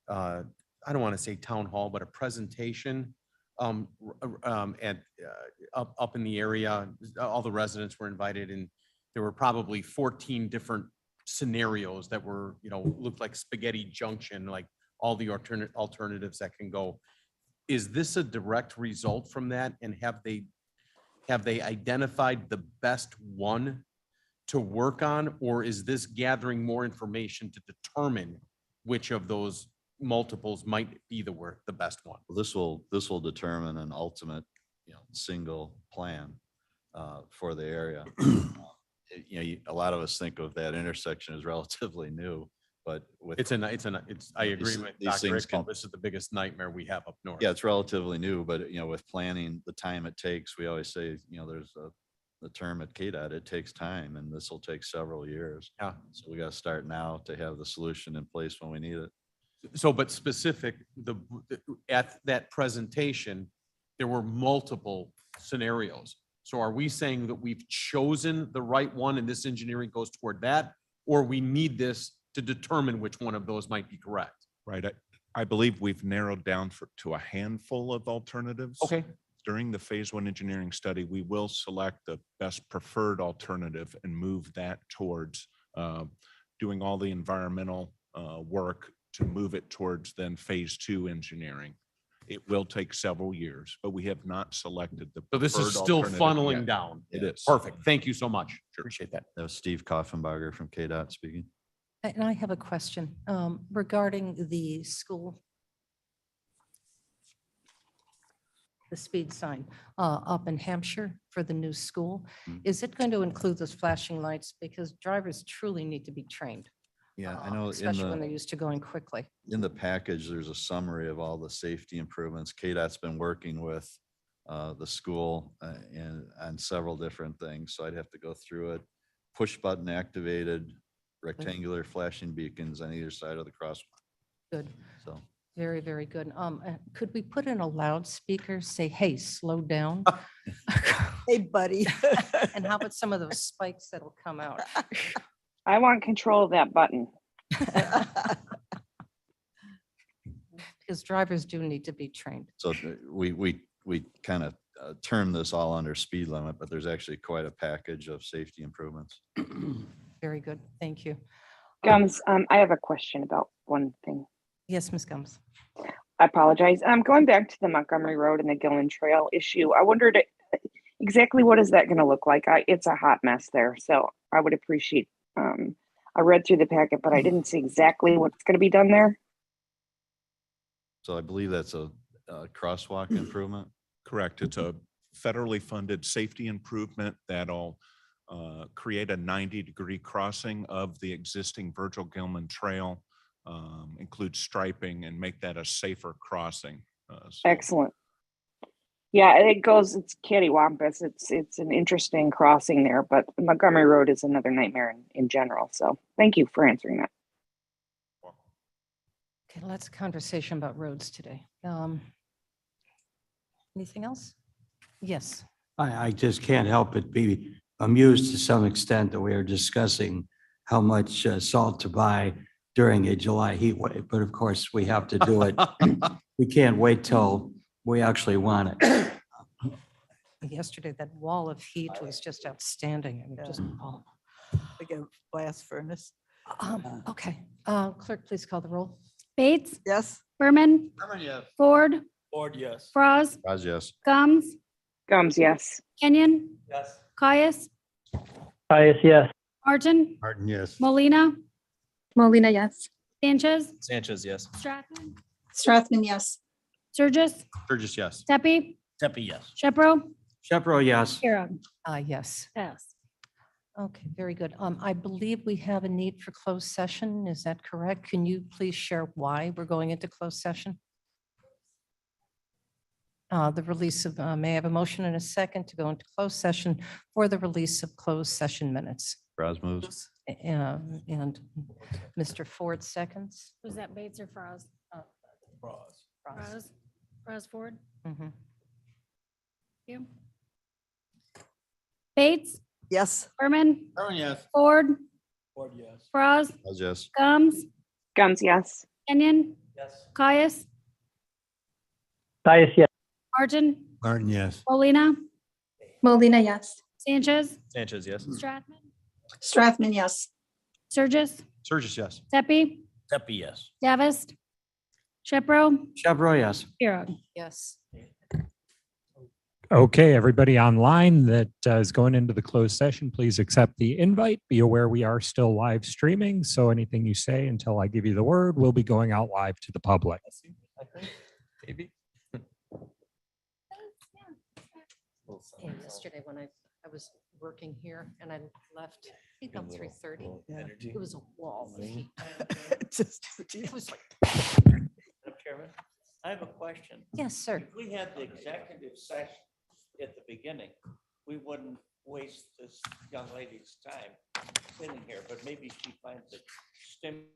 I don't want to say town hall, but a presentation up in the area. All the residents were invited, and there were probably 14 different scenarios that were, looked like spaghetti junction, like all the alternatives that can go. Is this a direct result from that? And have they identified the best one to work on? Or is this gathering more information to determine which of those multiples might be the best one? Well, this will determine an ultimate, single plan for the area. A lot of us think of that intersection as relatively new, but with. I agree with these Dr. things Iqbal. can- This is the biggest nightmare we have up north. Yeah, it's relatively new, but with planning, the time it takes, we always say, there's the term at KDOT, it takes time, and this will take several years. Yeah. So we got to start now to have the solution in place when we need it. So, but specific, at that presentation, there were multiple scenarios. So are we saying that we've chosen the right one and this engineering goes toward that? Or we need this to determine which one of those might be correct. Right. I believe we've narrowed down to a handful of alternatives. Okay. During the phase one engineering study, we will select the best preferred alternative and move that towards doing all the environmental work to move it towards then phase two engineering. It will take several years, but we have not selected the. So this is preferred still alternative funneling yet. down. It is. Perfect. Thank you so much. Appreciate that. That was Steve Koffenbarger from KDOT speaking. And I have a question regarding the school. The speed sign up in Hampshire for the new school. Is it going to include those flashing lights? Because drivers truly need to be trained. Yeah, I know in Especially when they're used to going quickly. the package, there's a summary of all the safety improvements. KDOT's been working with the school and on several different things. So I'd have to go through it. Push button activated, rectangular flashing beacons on either side of the crosswalk. Good. So Very, very good. Could we put in a loudspeaker, say, hey, slow down? Hey, buddy. And how about some of those spikes that'll come out? I want control of that button. Because drivers do need to be trained. So we kind of term this all under speed limit, but there's actually quite a package of safety improvements. Very good. Thank you. Gums, I have a question about one thing. Yes, Ms. Gums. I apologize. Going back to the Montgomery Road and the Gillen Trail issue, I wondered exactly what is that going to look like? It's a hot mess there. So I would appreciate, I read through the packet, but I didn't see exactly what's going to be done there. So I believe that's a crosswalk improvement. Correct. It's a federally funded safety improvement that'll create a 90-degree crossing of the existing Virgil Gilman Trail, include striping and make that a safer crossing. Excellent. Yeah, it's cattywampus. It's an interesting crossing there, but Montgomery Road is another nightmare in general. So thank you for answering that. Okay, let's conversation about roads today. Anything else? Yes. I just can't help but be amused to some extent that we are discussing how much salt to buy during a July heat wave, but of course we have to do it. We can't wait till we actually want it. Yesterday, that wall of heat was just outstanding. I mean, just, oh. Like a blast furnace. Okay, clerk, please call the roll. Bates, Yes. Berman, yes. Ford, Ford, yes. Froz, Yes. Gums, Gums, yes. Kenyon, Yes. Caius, Pius, yes. Martin, Martin, yes. Molina, Molina, yes. Sanchez, Sanchez, yes. Strathman, Strathman, yes. Surges, Burgess, yes. Tepe, Tepe, yes. Shepro, Shepro, yes. Kira. Yes. Yes. Okay, very good. I believe we have a need for closed session. Is that correct? Can you please share why we're going into closed session? The release of, may I have a motion and a second to go into closed session for the release of closed session minutes? Raz moves. And Mr. Ford seconds. Was that Bates or Froz? Froz. Froz. Froz Ford. Mhm. You. Bates, Yes. Berman, Berman, yes. Ford, Ford, yes. Froz, Yes. Gums, Gums, yes. Kenyon, Yes. Caius, Pius, yes. Martin, Martin, yes. Molina, Molina, yes. Sanchez, Sanchez, yes. Strathman, Strathman, yes. Surges, Surges, yes. Tepe, Tepe, yes. Davis, Shepro, Shepro, yes. Kira. Yes. Okay, everybody online that is going into the closed session, please accept the invite. Be aware we are still live streaming, so anything you say until I give you the word will be going out live to the public. Maybe. And yesterday when I was working here and I left, I think about 3:30. It was a wall of heat. Just. It was like, Madam Chairman, I have a question. yes, sir. If we had the executive session at the beginning, we wouldn't waste this young lady's time sitting here, but maybe she finds it stimulating.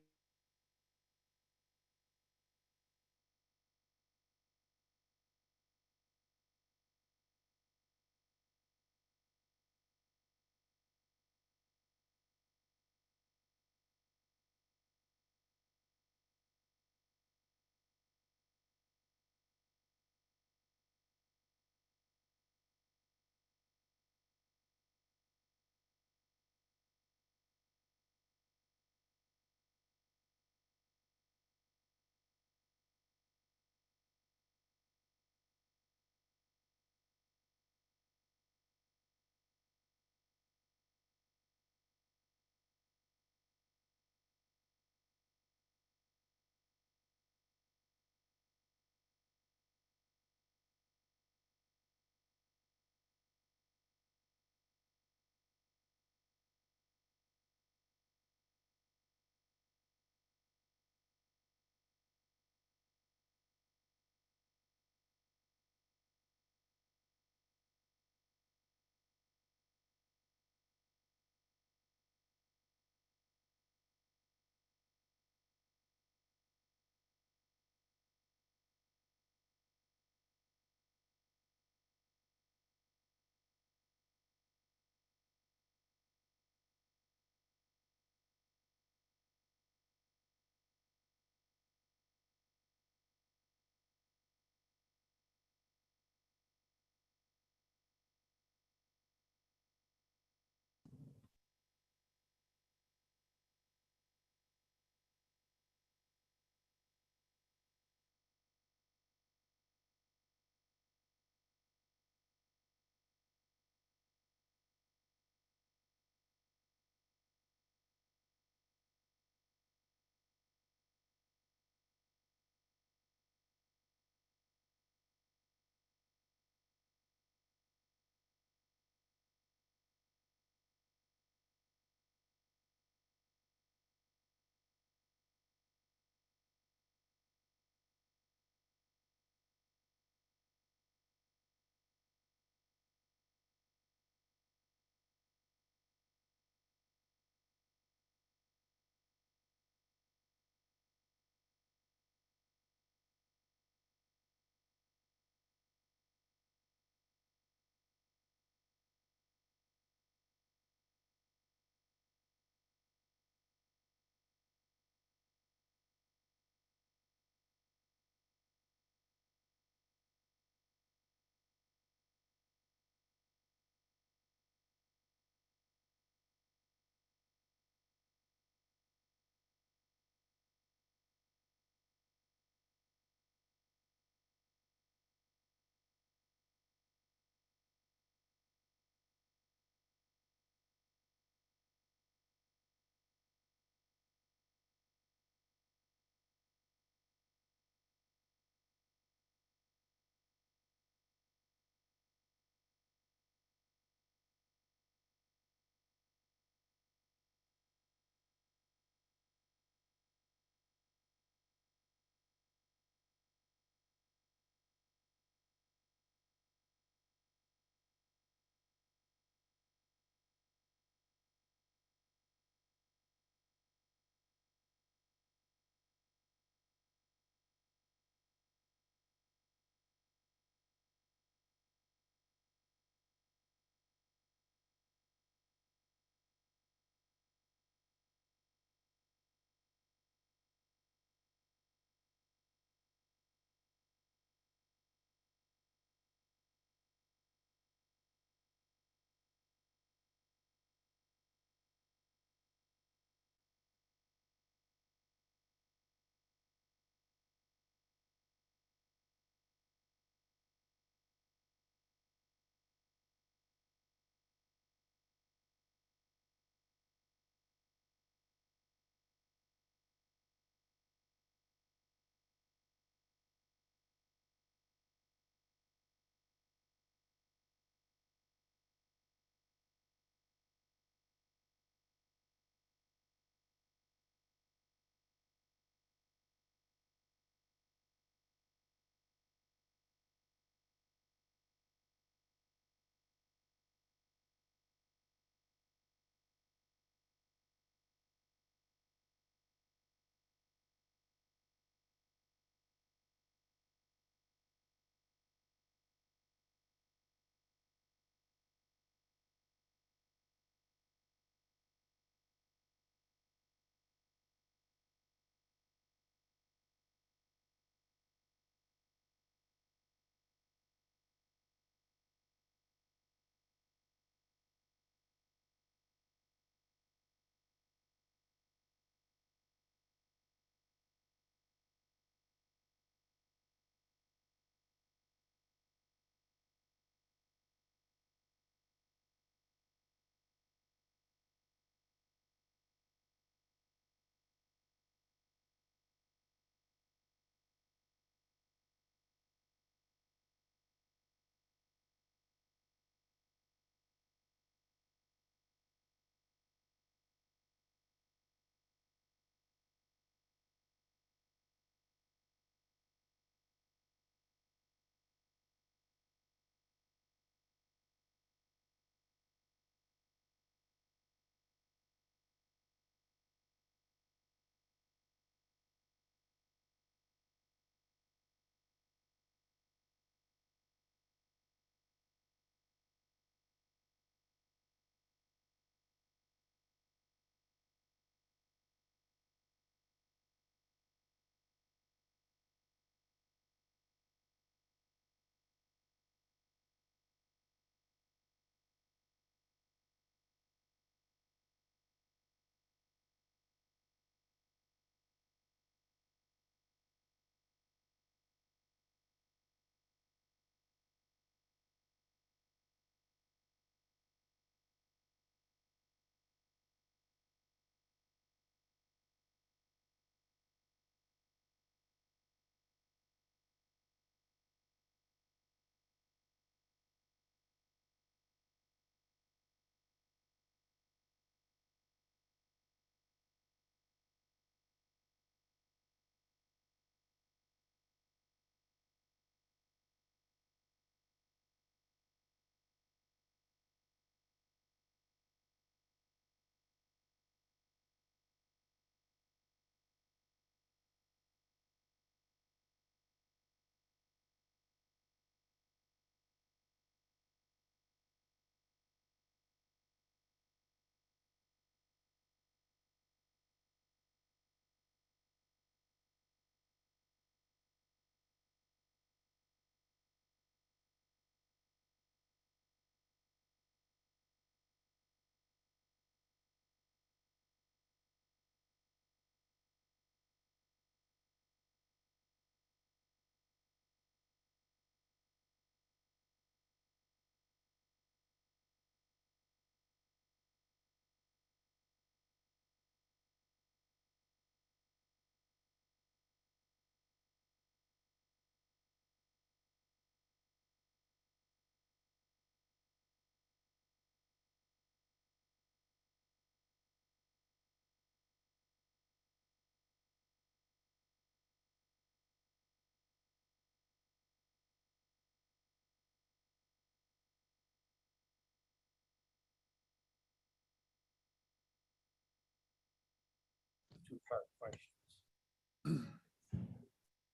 two-part question.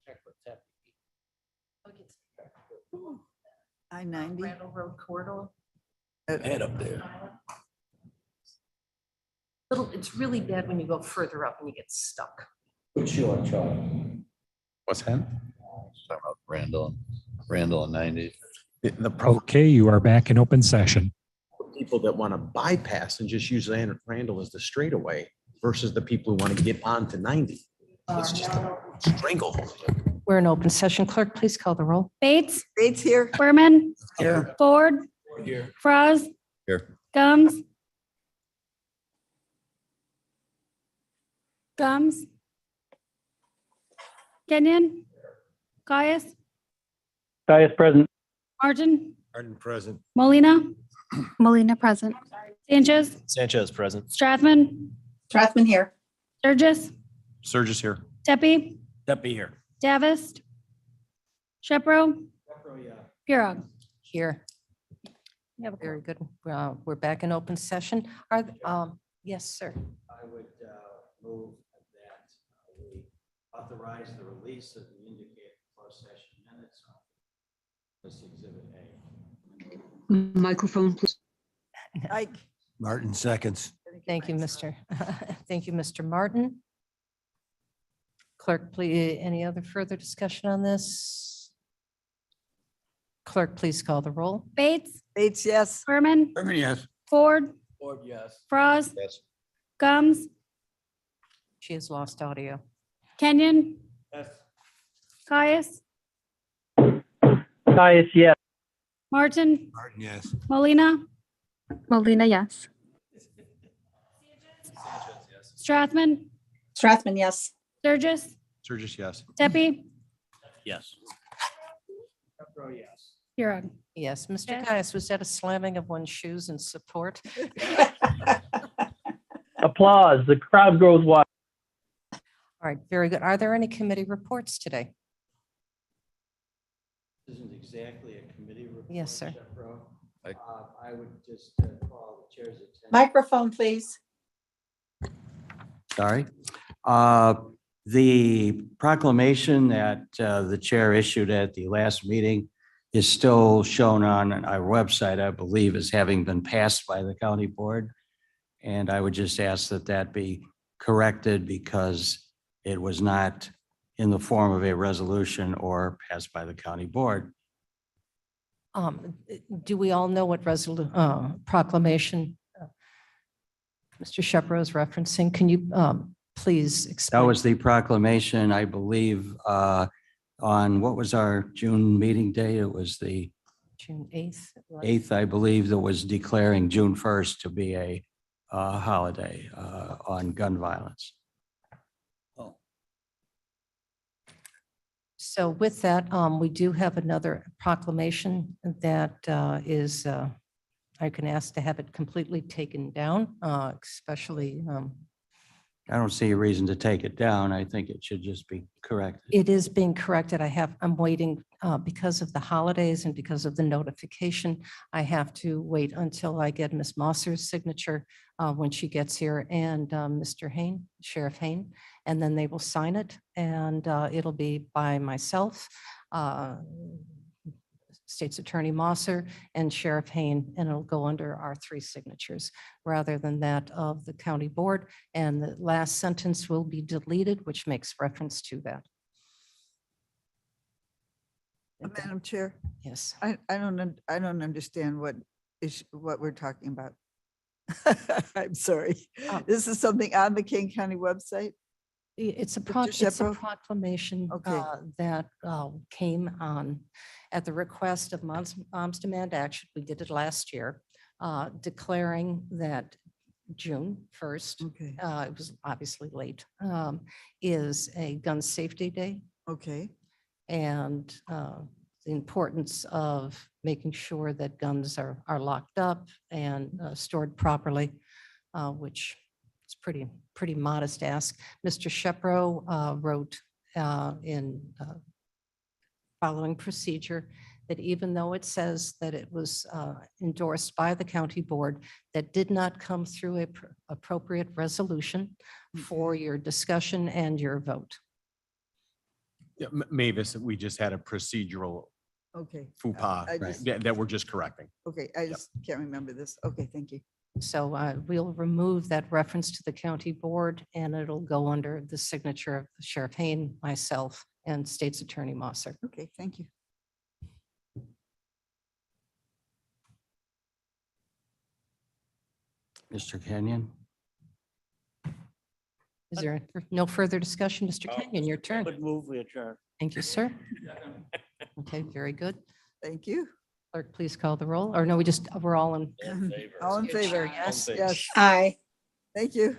Check with Deputy. I-90. Randall Road corridor. Head up there. It's really bad when you go further up and you get stuck. Put you on charge. What's that? Talking about Randall and 90. The pro Okay, you are back in open session. people that want to bypass and just use Randall as the straightaway versus the people who want to get onto 90. It's just a stranglehold. We're in open session. Clerk, please call the roll. Bates, Bates here. Berman, Here. Ford, Here. Franz, Here. Gums. Kenyon, Caius, Caius present. Martin, Martin present. Molina, Molina present. Sanchez, Sanchez present. Strathman, Strathman here. Sturgis, Surges here. Tepe, Deputy here. Davis, Shepro, Pirog. Here. Yeah, very good. We're back in open session. Yes, sir. I would move that we authorize the release of the indicated closed session minutes on this exhibit A. Microphone, please. Ike. Martin seconds. Thank you, Mr. Thank you, Mr. Martin. Clerk, please, any other further discussion on this? Clerk, please call the roll. Bates, Bates, yes. Berman, Berman, yes. Ford, Ford, yes. Franz, Yes. Gums, She has lost audio. Kenyon, Yes. Caius, Caius, yes. Martin, Martin, yes. Molina, Molina, yes. Strathman, Strathman, yes. Sturgis, Surges, yes. Tepe, Yes. Shepro, yes. Pirog. Yes, Mr. Yes. Caius, was that a slamming of one's shoes in support? Applause. The crowd grows wild. All right, very good. Are there any committee reports today? Isn't exactly a committee report. Yes, sir. Shepro. I- I would just call the chair's attention. Microphone, please. Sorry. The proclamation that the chair issued at the last meeting is still shown on our website, I believe, as having been passed by the county board. And I would just ask that that be corrected because it was not in the form of a resolution or passed by the county board. Do we all know what proclamation Mr. Shepro is referencing? Can you please That explain? was the proclamation, I believe, on what was our June meeting day? It was the June 8th. right? 8th, I believe, that was declaring June 1st to be a holiday on gun violence. So with that, we do have another proclamation that is, I can ask to have it completely taken down, especially, I don't see a reason to take it down. I think it should just be corrected. it is being corrected. I'm waiting because of the holidays and because of the notification. I have to wait until I get Ms. Mosser's signature when she gets here and Mr. Hain, Sheriff Hain, and then they will sign it and it'll be by myself, State's Attorney Mosser and Sheriff Hain, and it'll go under our 3 signatures rather than that of the county board. And the last sentence will be deleted, which makes reference to that. Madam Chair, Yes. I don't understand what we're talking about. I'm sorry. This is something on the King County website? It's a Mr. it's a Shepro? proclamation Okay. that came on at the request of Moms Demand Action. We did it last year, declaring that June 1st, Okay, it was obviously late, is a gun safety day. okay, And the importance of making sure that guns are locked up and stored properly, which is pretty modest ask. Mr. Shepro wrote in following procedure that even though it says that it was endorsed by the county board, that did not come through a appropriate resolution, for your discussion and your vote. Yeah, Mavis, we just had a procedural Okay. faux pas I just- that we're just correcting. Okay, I just can't remember this. Okay, thank you. So we'll remove that reference to the county board and it'll go under the signature of Sheriff Hayne, myself, and State's Attorney Mosser. Okay, thank you. Mr. Kenyon? Is there no further discussion? Mr. Kenyon, your turn. Would move we adjourn. Thank you, sir. Okay, very good. Thank you. Clerk, please call the roll. Or no, we're all in. All in favor? Yes. Yes. Aye. Thank you.